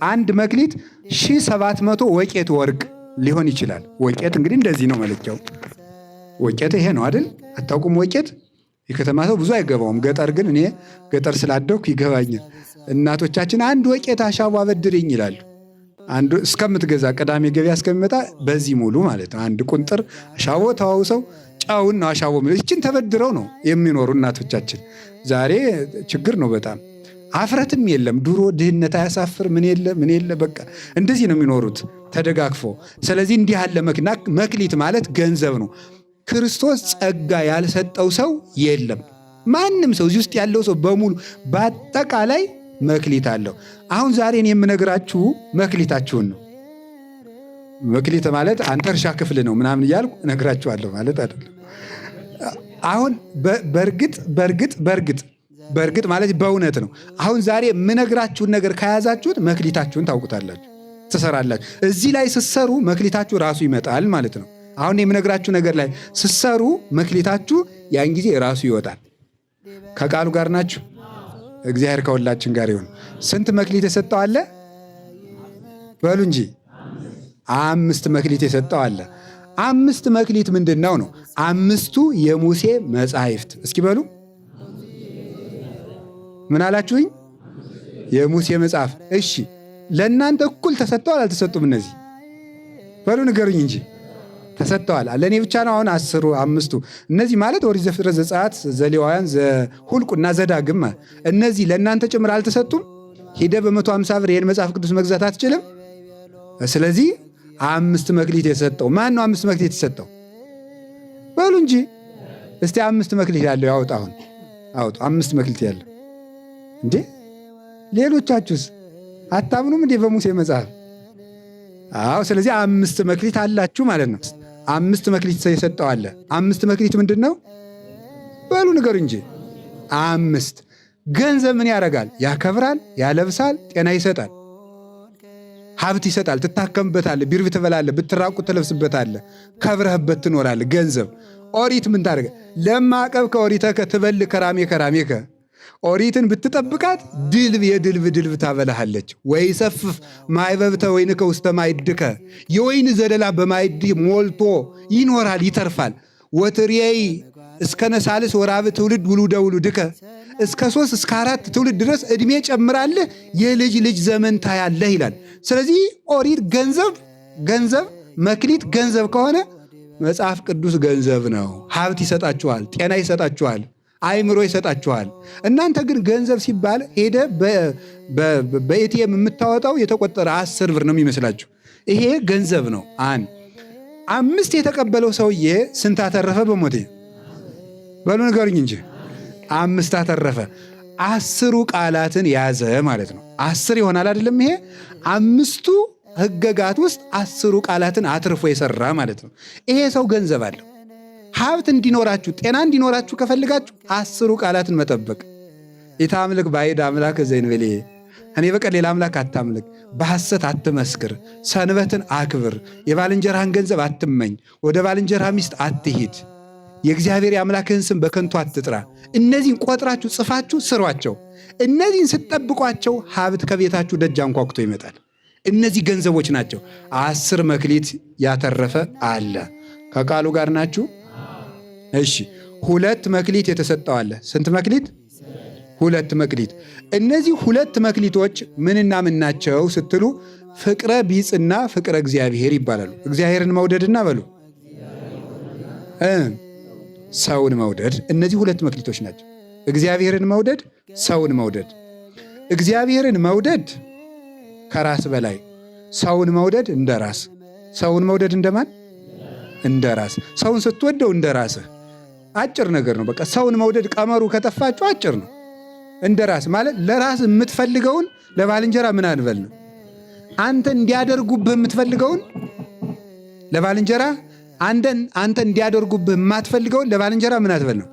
አንድ መክሊት 1700 ወቄት ወርቅ ሊሆን ይችላል። ወቄት እንግዲህ እንደዚህ ነው መለኪያው። ወቄት ይሄ ነው አይደል? አታውቁም? ወቄት የከተማ ሰው ብዙ አይገባውም። ገጠር ግን እኔ ገጠር ስላደኩ ይገባኛል። እናቶቻችን አንድ ወቄት አሻቦ አበድርኝ ይላሉ። አንዱ እስከምትገዛ ቅዳሜ ገበያ እስከሚመጣ በዚህ ሙሉ ማለት ነው። አንድ ቁንጥር አሻቦ ተዋውሰው ጫውን ነው አሻቦ የሚለው። ይችን ተበድረው ነው የሚኖሩ እናቶቻችን። ዛሬ ችግር ነው በጣም። አፍረትም የለም። ድሮ ድህነት አያሳፍር ምን የለ በቃ እንደዚህ ነው የሚኖሩት ተደጋግፎ። ስለዚህ እንዲህ ያለ መክሊት ማለት ገንዘብ ነው። ክርስቶስ ጸጋ ያልሰጠው ሰው የለም። ማንም ሰው እዚህ ውስጥ ያለው ሰው በሙሉ በአጠቃላይ መክሊት አለው። አሁን ዛሬን የምነግራችሁ መክሊታችሁን ነው። መክሊት ማለት አንተ እርሻ ክፍል ነው ምናምን እያልኩ እነግራችኋለሁ ማለት አይደለም። አሁን በእርግጥ ማለት በእውነት ነው። አሁን ዛሬ የምነግራችሁን ነገር ከያዛችሁት መክሊታችሁን ታውቁታላችሁ፣ ትሰራላችሁ። እዚህ ላይ ስትሰሩ መክሊታችሁ ራሱ ይመጣል ማለት ነው። አሁን የምነግራችሁ ነገር ላይ ስትሰሩ መክሊታችሁ ያን ጊዜ ራሱ ይወጣል። ከቃሉ ጋር ናችሁ። እግዚአብሔር ከሁላችን ጋር ይሁን። ስንት መክሊት የሰጠው አለ? በሉ እንጂ 5 መክሊት የሰጠው አለ። 5 መክሊት ምንድን ነው? 5ቱ የሙሴ መጻሕፍት። እስኪ በሉ ምን አላችሁኝ? የሙሴ መጽሐፍ። እሺ ለእናንተ እኩል ተሰጥተዋል አልተሰጡም? እነዚህ በሉ ንገሩኝ እንጂ ተሰጥተዋል። ለእኔ ብቻ ነው አሁን 5ቱ? እነዚህ ማለት ኦሪት ዘፍጥረት፣ ዘጸአት፣ ዘሌዋውያን፣ ዘሁልቁና ዘዳግም። እነዚህ ለእናንተ ጭምር አልተሰጡም? ሂደ በ150 ብር ይህን መጽሐፍ ቅዱስ መግዛት አትችልም? ስለዚህ 5 መክሊት የሰጠው ማን ነው? 5 መክሊት የሰጠው በሉ እንጂ እስቲ 5 መክሊት ያለው ያውጣ። አሁን አውጡ 5 መክሊት ያለው እንዴ! ሌሎቻችሁስ አታምኑም እንዴ በሙሴ መጽሐፍ? አዎ። ስለዚህ 5 መክሊት አላችሁ ማለት ነው። 5 መክሊት የሰጠው አለ። 5 መክሊት ምንድን ነው? በሉ ንገሩ እንጂ 5 ገንዘብ ምን ያደርጋል? ያከብራል፣ ያለብሳል፣ ጤና ይሰጣል፣ ሀብት ይሰጣል። ትታከምበታለህ፣ ቢርብ ትበላለህ፣ ብትራቁ ትለብስበታለህ፣ ከብረህበት ትኖራለህ። ገንዘብ። ኦሪት ምን ታደርገ? ለማዕቀብ ከኦሪተከ ትበል ከራሜከ ኦሪትን ብትጠብቃት ድልብ የድልብ ታበላሃለች። ወይ ሰፍፍ ማይበብተ ወይንከ ውስተ ማይድከ የወይን ዘለላ በማይድ ሞልቶ ይኖራል ይተርፋል። ወትርየይ እስከ ነሳልስ ወራብ ትውልድ ውሉደ ውሉድከ እስከ 3 እስከ 4 ትውልድ ድረስ ዕድሜ ጨምራለህ፣ የልጅ ልጅ ዘመን ታያለህ ይላል። ስለዚህ ኦሪት ገንዘብ መክሊት ገንዘብ ከሆነ መጽሐፍ ቅዱስ ገንዘብ ነው። ሀብት ይሰጣችኋል፣ ጤና ይሰጣችኋል፣ አይምሮ ይሰጣችኋል። እናንተ ግን ገንዘብ ሲባል ሄደ በኤቲኤም የምታወጣው የተቆጠረ 10 ብር ነው የሚመስላችሁ። ይሄ ገንዘብ ነው። 5 የተቀበለው ሰውዬ ስንት አተረፈ? በሞቴ በሉ ንገሩኝ እንጂ 5 አተረፈ። 10ሩ ቃላትን ያዘ ማለት ነው። 10 ይሆናል አይደለም? ይሄ 5ቱ ሕገጋት ውስጥ 10ሩ ቃላትን አትርፎ የሰራ ማለት ነው። ይሄ ሰው ገንዘብ አለው። ሀብት እንዲኖራችሁ ጤና እንዲኖራችሁ ከፈልጋችሁ 10ሩ ቃላትን መጠበቅ። ኢታምልክ ባዕድ አምላክ ዘእንበሌ፣ እኔ በቀር ሌላ አምላክ አታምልክ፣ በሐሰት አትመስክር፣ ሰንበትን አክብር፣ የባልንጀራህን ገንዘብ አትመኝ፣ ወደ ባልንጀራ ሚስት አትሂድ፣ የእግዚአብሔር የአምላክህን ስም በከንቱ አትጥራ። እነዚህን ቆጥራችሁ ጽፋችሁ ስሯቸው። እነዚህን ስትጠብቋቸው ሀብት ከቤታችሁ ደጅ አንኳኩቶ ይመጣል። እነዚህ ገንዘቦች ናቸው። 10 መክሊት ያተረፈ አለ። ከቃሉ ጋር ናችሁ? እሺ 2 መክሊት የተሰጠው አለ። ስንት መክሊት? 2 መክሊት። እነዚህ 2 መክሊቶች ምንና ምን ናቸው ስትሉ ፍቅረ ቢጽና ፍቅረ እግዚአብሔር ይባላሉ። እግዚአብሔርን መውደድና በሉ ሰውን መውደድ። እነዚህ 2 መክሊቶች ናቸው። እግዚአብሔርን መውደድ፣ ሰውን መውደድ። እግዚአብሔርን መውደድ ከራስ በላይ፣ ሰውን መውደድ እንደ ራስ። ሰውን መውደድ እንደማን? እንደ ራስ። ሰውን ስትወደው እንደ ራስህ። አጭር ነገር ነው። በቃ ሰውን መውደድ ቀመሩ ከጠፋችሁ አጭር ነው። እንደ ራስ ማለት ለራስ የምትፈልገውን ለባልንጀራ ምን አንበል ነው። አንተ እንዲያደርጉብህ የምትፈልገውን ለባልንጀራ አንተ እንዲያደርጉብህ የማትፈልገውን ለባልንጀራ ምን አትበል ነው።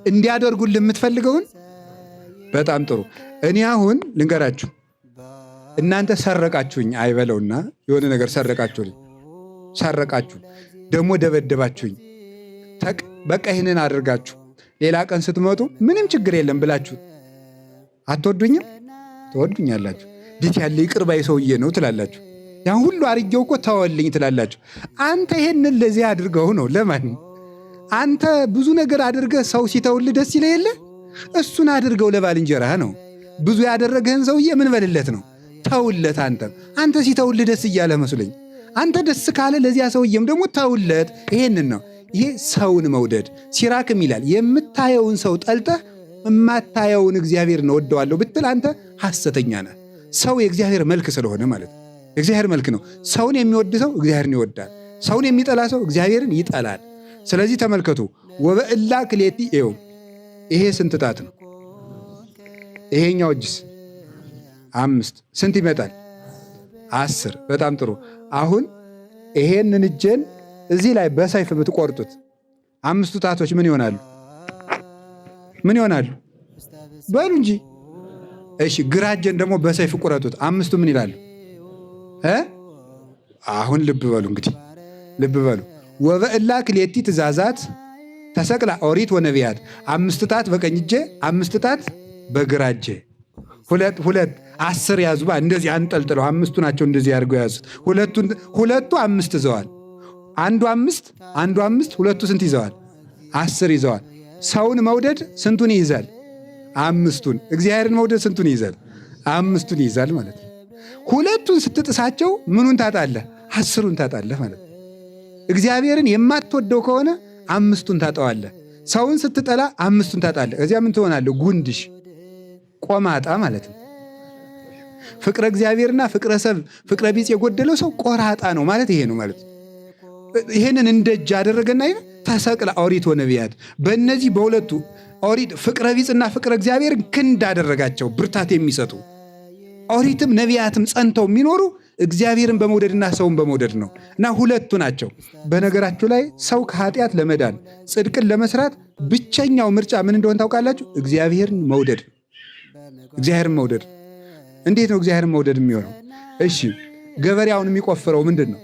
እንዲያደርጉልህ የምትፈልገውን። በጣም ጥሩ። እኔ አሁን ልንገራችሁ። እናንተ ሰረቃችሁኝ አይበለውና የሆነ ነገር ሰረቃችሁ ደግሞ ደበደባችሁኝ። በቃ ይህንን አድርጋችሁ ሌላ ቀን ስትመጡ ምንም ችግር የለም ብላችሁ አትወዱኝም? ትወዱኛላችሁ። እንዴት ያለ ይቅር ባይ ሰውዬ ነው ትላላችሁ። ያን ሁሉ አርጌው እኮ ተወልኝ ትላላችሁ። አንተ ይሄንን ለዚህ አድርገው ነው። ለማን? አንተ ብዙ ነገር አድርገህ ሰው ሲተውልህ ደስ ይለህ የለ? እሱን አድርገው ለባልንጀራህ ነው። ብዙ ያደረገህን ሰውዬ ምን በልለት ነው? ተውለት። አንተ ሲተውልህ ደስ እያለ መስሎኝ። አንተ ደስ ካለ ለዚያ ሰውዬም ደግሞ ተውለት። ይሄንን ነው። ይሄ ሰውን መውደድ። ሲራክም ይላል የምታየውን ሰው ጠልተህ የማታየውን እግዚአብሔርን እወደዋለሁ ብትል አንተ ሐሰተኛ ነህ። ሰው የእግዚአብሔር መልክ ስለሆነ ማለት ነው። የእግዚአብሔር መልክ ነው። ሰውን የሚወድ ሰው እግዚአብሔርን ይወዳል። ሰውን የሚጠላ ሰው እግዚአብሔርን ይጠላል። ስለዚህ ተመልከቱ። ወበእላ ክሌቲ ኤው ይሄ ስንት ጣት ነው? ይሄኛው እጅስ 5 ስንት ይመጣል? 10። በጣም ጥሩ። አሁን ይሄንን እጄን እዚህ ላይ በሰይፍ ብትቆርጡት 5ቱ ጣቶች ምን ይሆናሉ? ምን ይሆናሉ? በሉ እንጂ። እሺ ግራ እጄን ደግሞ በሰይፍ ቁረጡት 5ቱ ምን ይላሉ? አሁን ልብ በሉ እንግዲህ ልብ በሉ። ወበእላ ክሌቲ ትእዛዛት ተሰቅላ ኦሪት ወነቢያት 5 ጣት በቀኝ እጄ 5 ጣት በግራ እጄ ሁለት 10 ያዙ። እንደዚህ አንጠልጥለው 5ቱ ናቸው እንደዚህ አድርገው ያዙት። ሁለቱ 5 ይዘዋል። አንዱ 5 ሁለቱ ስንት ይዘዋል? 10 ይዘዋል። ሰውን መውደድ ስንቱን ይይዛል? 5ቱን። እግዚአብሔርን መውደድ ስንቱን ይይዛል? 5ቱን ይይዛል ማለት ነው። ሁለቱን ስትጥሳቸው ምኑን ታጣለህ? 10ሩን ታጣለህ ማለት ነው። እግዚአብሔርን የማትወደው ከሆነ 5ቱን ታጠዋለህ። ሰውን ስትጠላ 5ቱን ታጣለህ። እዚያ ምን ትሆናለህ? ጉንድሽ ቆማጣ ማለት ነው። ፍቅረ እግዚአብሔርና ፍቅረ ሰብ ፍቅረ ቢጽ የጎደለው ሰው ቆራጣ ነው ማለት ይሄ ነው ማለት ነው። ይሄንን እንደ እጅ አደረገና ተሰቅለ ኦሪት ወነቢያት በእነዚህ በሁለቱ ኦሪት ፍቅረ ቢጽና ፍቅረ እግዚአብሔር ክንድ አደረጋቸው ብርታት የሚሰጡ ኦሪትም ነቢያትም ጸንተው የሚኖሩ እግዚአብሔርን በመውደድና ሰውን በመውደድ ነው። እና ሁለቱ ናቸው። በነገራችሁ ላይ ሰው ከኃጢአት ለመዳን ጽድቅን ለመስራት ብቸኛው ምርጫ ምን እንደሆነ ታውቃላችሁ? እግዚአብሔርን መውደድ። እግዚአብሔርን መውደድ። እንዴት ነው እግዚአብሔርን መውደድ የሚሆነው? እሺ ገበሬውን የሚቆፍረው ምንድን ነው?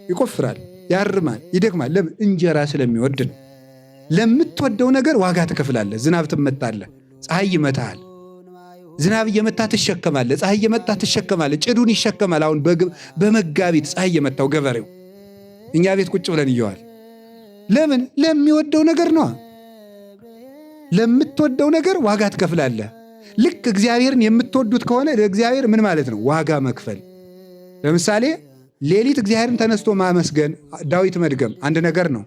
ይቆፍራል፣ ያርማል፣ ይደክማል። ለምን? እንጀራ ስለሚወድ ነው። ለምትወደው ነገር ዋጋ ትከፍላለህ። ዝናብ ትመታለህ፣ ፀሐይ ይመታሃል። ዝናብ እየመታ ትሸከማለህ፣ ፀሐይ እየመታ ትሸከማለህ። ጭዱን ይሸከማል። አሁን በመጋቢት ፀሐይ እየመታው ገበሬው እኛ ቤት ቁጭ ብለን እየዋል። ለምን? ለሚወደው ነገር ነው። ለምትወደው ነገር ዋጋ ትከፍላለህ። ልክ እግዚአብሔርን የምትወዱት ከሆነ ለእግዚአብሔር ምን ማለት ነው? ዋጋ መክፈል። ለምሳሌ ሌሊት እግዚአብሔርን ተነስቶ ማመስገን፣ ዳዊት መድገም አንድ ነገር ነው።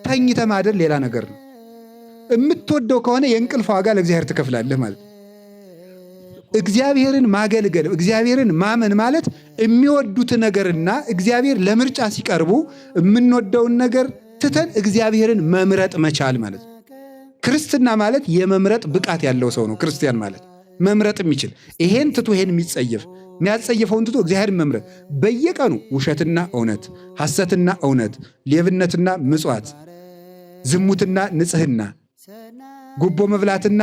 ተኝተ ማደር ሌላ ነገር ነው። የምትወደው ከሆነ የእንቅልፍ ዋጋ ለእግዚአብሔር ትከፍላለህ ማለት ነው። እግዚአብሔርን ማገልገል፣ እግዚአብሔርን ማመን ማለት የሚወዱት ነገርና እግዚአብሔር ለምርጫ ሲቀርቡ የምንወደውን ነገር ትተን እግዚአብሔርን መምረጥ መቻል ማለት ነው። ክርስትና ማለት የመምረጥ ብቃት ያለው ሰው ነው። ክርስቲያን ማለት መምረጥ የሚችል ይሄን ትቶ ይሄን የሚጸየፍ የሚያጸየፈውን ትቶ እግዚአብሔርን መምረጥ። በየቀኑ ውሸትና እውነት፣ ሐሰትና እውነት፣ ሌብነትና ምጽዋት፣ ዝሙትና ንጽህና፣ ጉቦ መብላትና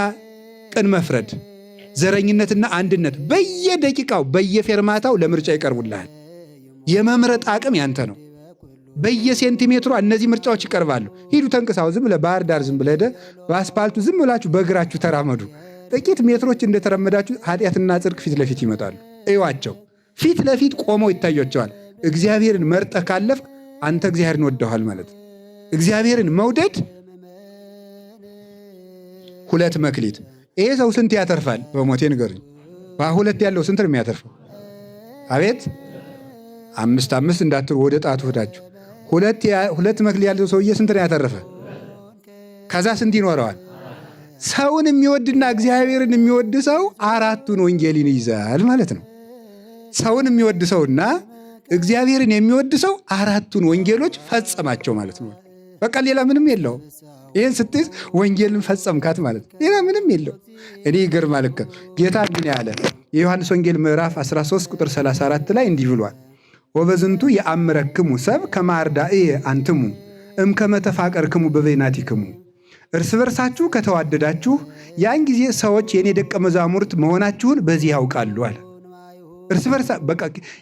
ቅን መፍረድ፣ ዘረኝነትና አንድነት በየደቂቃው በየፌርማታው ለምርጫ ይቀርቡልሃል። የመምረጥ አቅም ያንተ ነው። በየሴንቲሜትሩ እነዚህ ምርጫዎች ይቀርባሉ። ሂዱ ተንቅሳው፣ ዝም ብለህ ባህር ዳር ዝም ብለህ በአስፓልቱ ዝም ብላችሁ በእግራችሁ ተራመዱ። ጥቂት ሜትሮች እንደተራመዳችሁ ኃጢአትና ጽድቅ ፊት ለፊት ይመጣሉ። እዩዋቸው፣ ፊት ለፊት ቆመው ይታያቸዋል። እግዚአብሔርን መርጠህ ካለፍክ አንተ እግዚአብሔርን ወደኋል ማለት ነው። እግዚአብሔርን መውደድ 2 መክሊት። ይሄ ሰው ስንት ያተርፋል? በሞቴ ንገሩኝ። በ2 ያለው ስንት ነው የሚያተርፈው? አቤት 5 እንዳትሩ ወደ ጣቱ ሄዳችሁ 2 መክሊት ያለው ሰውዬ ስንት ነው ያተረፈ? ከዛ ስንት ይኖረዋል? ሰውን የሚወድና እግዚአብሔርን የሚወድ ሰው 4ቱን ወንጌልን ይይዛል ማለት ነው። ሰውን የሚወድ ሰውና እግዚአብሔርን የሚወድ ሰው 4ቱን ወንጌሎች ፈጸማቸው ማለት ነው። በቃ ሌላ ምንም የለው። ይህን ስትይዝ ወንጌልን ፈጸምካት ማለት ነው። ሌላ ምንም የለው። እኔ ይገርማል እኮ ጌታ ግን ያለ የዮሐንስ ወንጌል ምዕራፍ 13 ቁጥር 34 ላይ እንዲህ ብሏል። ወበዝንቱ የአምረክሙ ሰብ ከማርዳእየ አንትሙ እምከመ ተፋቀርክሙ በበይናቲክሙ። እርስ በርሳችሁ ከተዋደዳችሁ ያን ጊዜ ሰዎች የኔ ደቀ መዛሙርት መሆናችሁን በዚህ ያውቃሉ አለ። እርስ በርሳ በቃ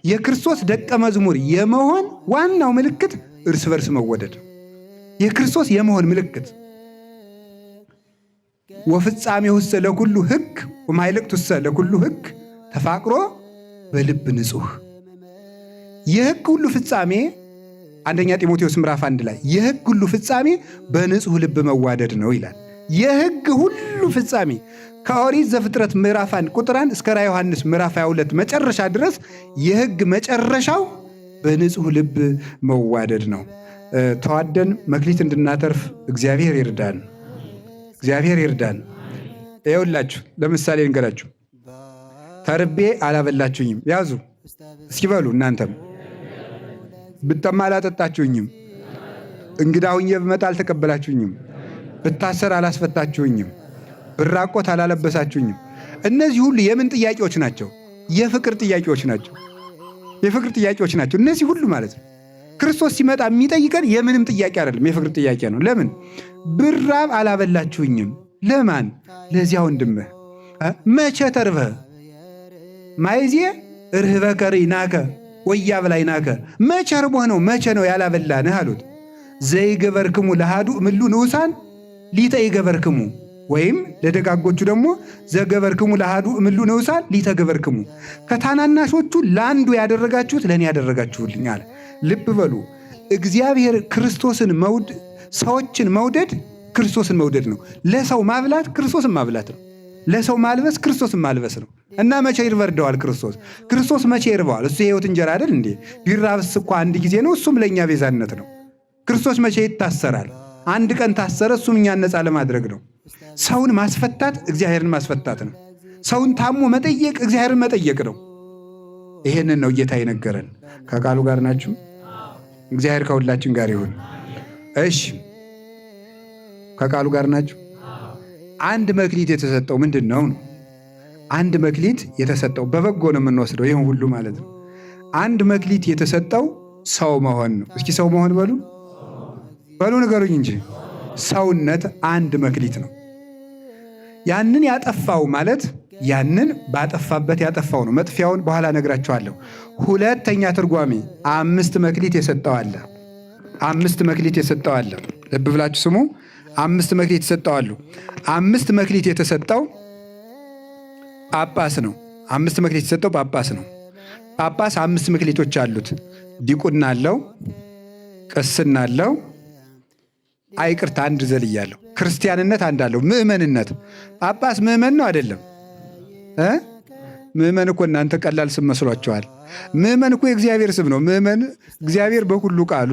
የክርስቶስ ደቀ መዝሙር የመሆን ዋናው ምልክት እርስ በርስ መወደድ፣ የክርስቶስ የመሆን ምልክት። ወፍጻሜሁሰ ለኩሉ ሕግ ወማይልቅቱሰ ለኩሉ ሕግ ተፋቅሮ በልብ ንጹሕ። የሕግ ሁሉ ፍጻሜ አንደኛ ጢሞቴዎስ ምዕራፍ 1 ላይ የሕግ ሁሉ ፍጻሜ በንጹሕ ልብ መዋደድ ነው ይላል። የሕግ ሁሉ ፍጻሜ ከኦሪት ዘፍጥረት ምዕራፍ 1 ቁጥር 1 እስከ ራዕየ ዮሐንስ ምዕራፍ 22 መጨረሻ ድረስ የሕግ መጨረሻው በንጹሕ ልብ መዋደድ ነው። ተዋደን መክሊት እንድናተርፍ እግዚአብሔር ይርዳን። እግዚአብሔር ይርዳን። ይኸውላችሁ ለምሳሌ እንገራችሁ። ተርቤ አላበላችሁኝም፣ ያዙ እስኪ በሉ እናንተም። ብጠማ አላጠጣችሁኝም፣ እንግዳ ሁኜ ብመጣ አልተቀበላችሁኝም፣ ብታሰር አላስፈታችሁኝም፣ ብራቆት አላለበሳችሁኝም። እነዚህ ሁሉ የምን ጥያቄዎች ናቸው? የፍቅር ጥያቄዎች ናቸው። የፍቅር ጥያቄዎች ናቸው እነዚህ ሁሉ ማለት ነው። ክርስቶስ ሲመጣ የሚጠይቀን የምንም ጥያቄ አይደለም፣ የፍቅር ጥያቄ ነው። ለምን? ብራብ አላበላችሁኝም። ለማን? ለዚያ ወንድምህ። መቼ ተርበህ? ማይዜ ርህበከ ርኢናከ ወያብላይናከ። መቼ ርቦህ ነው? መቼ ነው ያላበላንህ አሉት። ዘይገበርክሙ ለሃዱ እምሉ ንዑሳን ሊተ ይገበርክሙ። ወይም ለደጋጎቹ ደግሞ ዘገበርክሙ ለአሐዱ እምሉ ንዑሳን ሊተገበርክሙ፣ ከታናናሾቹ ለአንዱ ያደረጋችሁት ለእኔ ያደረጋችሁልኝ አለ። ልብ በሉ፣ እግዚአብሔር ክርስቶስን ሰዎችን መውደድ ክርስቶስን መውደድ ነው። ለሰው ማብላት ክርስቶስን ማብላት ነው። ለሰው ማልበስ ክርስቶስን ማልበስ ነው። እና መቼ ይርበርደዋል ክርስቶስ? ክርስቶስ መቼ ይርበዋል? እሱ የሕይወት እንጀራ አይደል እንዴ? ቢራብስ እኮ አንድ ጊዜ ነው፣ እሱም ለእኛ ቤዛነት ነው። ክርስቶስ መቼ ይታሰራል? አንድ ቀን ታሰረ፣ እሱም እኛን ነፃ ለማድረግ ነው። ሰውን ማስፈታት እግዚአብሔርን ማስፈታት ነው። ሰውን ታሞ መጠየቅ እግዚአብሔርን መጠየቅ ነው። ይሄንን ነው ጌታ የነገረን። ከቃሉ ጋር ናችሁ? እግዚአብሔር ከሁላችን ጋር ይሁን። እሺ፣ ከቃሉ ጋር ናችሁ? አንድ መክሊት የተሰጠው ምንድን ነው? አንድ መክሊት የተሰጠው በበጎ ነው የምንወስደው ይህን ሁሉ ማለት ነው። አንድ መክሊት የተሰጠው ሰው መሆን ነው። እስኪ ሰው መሆን በሉ ንገሩኝ እንጂ። ሰውነት አንድ መክሊት ነው። ያንን ያጠፋው ማለት ያንን ባጠፋበት ያጠፋው ነው። መጥፊያውን በኋላ ነግራችኋለሁ። ሁለተኛ ትርጓሜ 5 መክሊት የሰጠው አለ። 5 መክሊት የሰጠው አለ። ልብ ብላችሁ ስሙ። 5 መክሊት የሰጠው አሉ። 5 መክሊት የተሰጠው ጳጳስ ነው። 5 መክሊት የተሰጠው ጳጳስ ነው። ጳጳስ 5 መክሊቶች አሉት። ዲቁና አለው፣ ቅስና አለው። አይቅርታ አንድ ዘልያለሁ። ክርስቲያንነት አንድ አለው። ምእመንነት። ጳጳስ ምእመን ነው አይደለም? ምእመን እኮ እናንተ ቀላል ስም መስሏችኋል። ምእመን እኮ የእግዚአብሔር ስም ነው። ምእመን እግዚአብሔር በሁሉ ቃሉ፣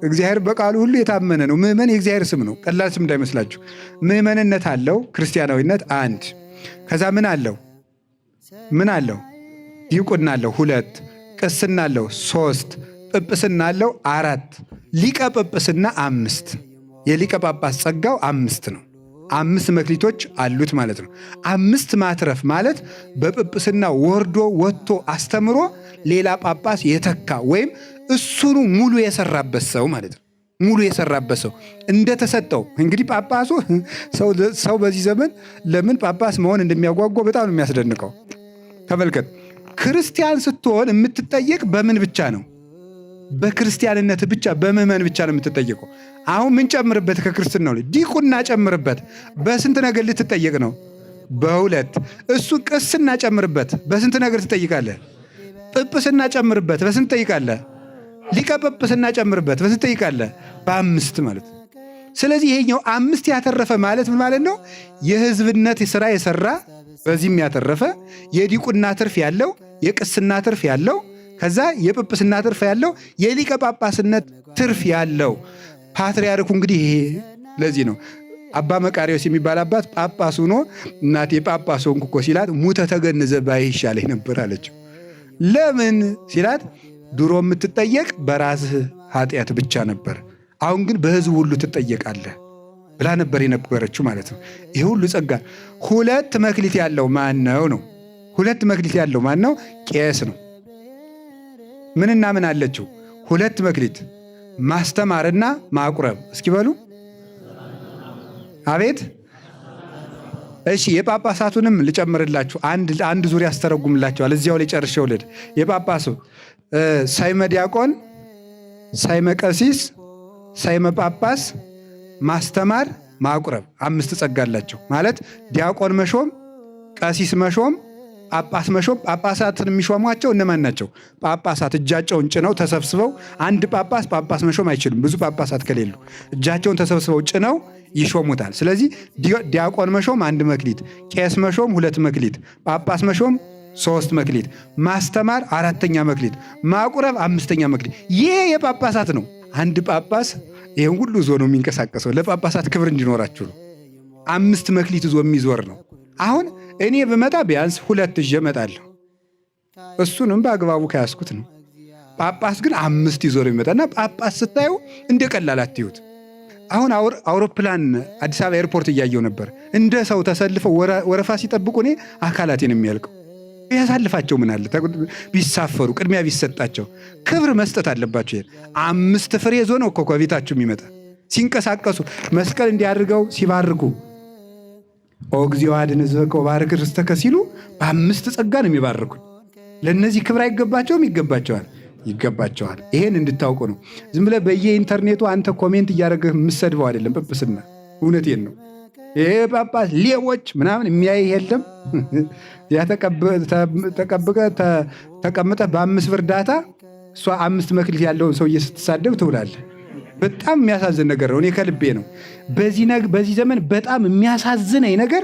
እግዚአብሔር በቃሉ ሁሉ የታመነ ነው። ምእመን የእግዚአብሔር ስም ነው። ቀላል ስም እንዳይመስላችሁ። ምእመንነት አለው። ክርስቲያናዊነት አንድ። ከዛ ምን አለው? ዲቁና አለው 2። ቅስና አለው 3። ጵጵስና አለው 4። ሊቀ ጵጵስና 5። የሊቀ ጳጳስ ጸጋው 5 ነው። 5 መክሊቶች አሉት ማለት ነው። 5 ማትረፍ ማለት በጵጵስና ወርዶ ወጥቶ አስተምሮ ሌላ ጳጳስ የተካ ወይም እሱኑ ሙሉ የሰራበት ሰው ማለት ነው። ሙሉ የሰራበት ሰው እንደተሰጠው እንግዲህ ጳጳሱ ሰው በዚህ ዘመን ለምን ጳጳስ መሆን እንደሚያጓጓ በጣም ነው የሚያስደንቀው። ተመልከት፣ ክርስቲያን ስትሆን የምትጠየቅ በምን ብቻ ነው? በክርስቲያንነት ብቻ፣ በምዕመን ብቻ ነው የምትጠየቀው። አሁን ምን ጨምርበት? ከክርስትናው ላይ ዲቁና ጨምርበት። በስንት ነገር ልትጠየቅ ነው? በ2። እሱ ቅስና ጨምርበት። በስንት ነገር ትጠይቃለህ? ጵጵስና ጨምርበት። በስንት ትጠይቃለህ? ሊቀ ጵጵስና ጨምርበት። በስንት ትጠይቃለህ? በ5 ማለት። ስለዚህ ይሄኛው 5 ያተረፈ ማለት ምን ማለት ነው? የሕዝብነት ስራ የሰራ በዚህም ያተረፈ፣ የዲቁና ትርፍ ያለው፣ የቅስና ትርፍ ያለው፣ ከዛ የጵጵስና ትርፍ ያለው፣ የሊቀ ጳጳስነት ትርፍ ያለው ፓትርያርኩ። እንግዲህ ይሄ ለዚህ ነው አባ መቃርዮስ የሚባል አባት ጳጳስ ሆኖ እናቴ ጳጳስ ሆንኩ እኮ ሲላት ሙተ ተገንዘ ባይህ ይሻለኝ ነበር አለችው። ለምን ሲላት ድሮ የምትጠየቅ በራስህ ኃጢአት ብቻ ነበር፣ አሁን ግን በሕዝብ ሁሉ ትጠየቃለህ ብላ ነበር የነበረችው ማለት ነው። ይሄ ሁሉ ጸጋ። 2 መክሊት ያለው ማን ነው? 2 መክሊት ያለው ማን ነው? ቄስ ነው። ምንና ምን አለችው? 2 መክሊት፣ ማስተማርና ማቁረብ። እስኪ በሉ አቤት። እሺ የጳጳሳቱንም ልጨምርላችሁ። አንድ ዙሪያ አስተረጉምላችኋል። እዚያው ላይ ጨርሼ ውልድ። የጳጳሱ ሳይመ ዲያቆን፣ ሳይመ ቀሲስ፣ ሳይመ ጳጳስ፣ ማስተማር፣ ማቁረብ 5 ጸጋ አላቸው ማለት ዲያቆን መሾም፣ ቀሲስ መሾም፣ ጳጳስ መሾም። ጳጳሳትን የሚሾሟቸው እነማን ናቸው? ጳጳሳት እጃቸውን ጭነው ተሰብስበው፣ አንድ ጳጳስ መሾም አይችልም። ብዙ ጳጳሳት ከሌሉ እጃቸውን ተሰብስበው ጭነው ይሾሙታል። ስለዚህ ዲያቆን መሾም 1 መክሊት፣ ቄስ መሾም 2 መክሊት፣ ጳጳስ መሾም 3 መክሊት፣ ማስተማር 4ኛ መክሊት፣ ማቁረብ 5ኛ መክሊት። ይሄ የጳጳሳት ነው። አንድ ጳጳስ ይህን ሁሉ ዞ ነው የሚንቀሳቀሰው። ለጳጳሳት ክብር እንዲኖራችሁ ነው። 5 መክሊት ዞ የሚዞር ነው። አሁን እኔ ብመጣ ቢያንስ 2 ይዤ እመጣለሁ። እሱንም በአግባቡ ከያዝኩት ነው። ጳጳስ ግን 5 ይዞ ነው የሚመጣና ጳጳስ ስታዩ እንደ ቀላል አትዩት። አሁን አውሮፕላን አዲስ አበባ ኤርፖርት እያየው ነበር። እንደ ሰው ተሰልፈው ወረፋ ሲጠብቁ እኔ አካላቴን የሚያልቀው ቢያሳልፋቸው ምን አለ ቢሳፈሩ፣ ቅድሚያ ቢሰጣቸው። ክብር መስጠት አለባቸው። 5 ፍሬ ይዞ ነው እኮ ከቤታችሁ የሚመጣ። ሲንቀሳቀሱ መስቀል እንዲያድርገው ሲባርኩ ኦ እግዚኦ አድኅን ሕዝበከ ወባርክ ርስተከ ሲሉ በ5 ጸጋ ነው የሚባርኩኝ። ለእነዚህ ክብር አይገባቸውም? ይገባቸዋል። ይሄን እንድታውቁ ነው። ዝም ብለህ በየኢንተርኔቱ አንተ ኮሜንት እያደረገህ የምሰድበው አይደለም ጵጵስና። እውነቴን ነው። ይሄ ጳጳስ ሌቦች ምናምን የሚያይ የለም። ያ ተቀምጠህ በ5 ብር ዳታ እሷ 5 መክሊት ያለውን ሰውዬ ስትሳደብ ትውላለህ። በጣም የሚያሳዝን ነገር ነው። እኔ ከልቤ ነው። በዚህ ዘመን በጣም የሚያሳዝነኝ ነገር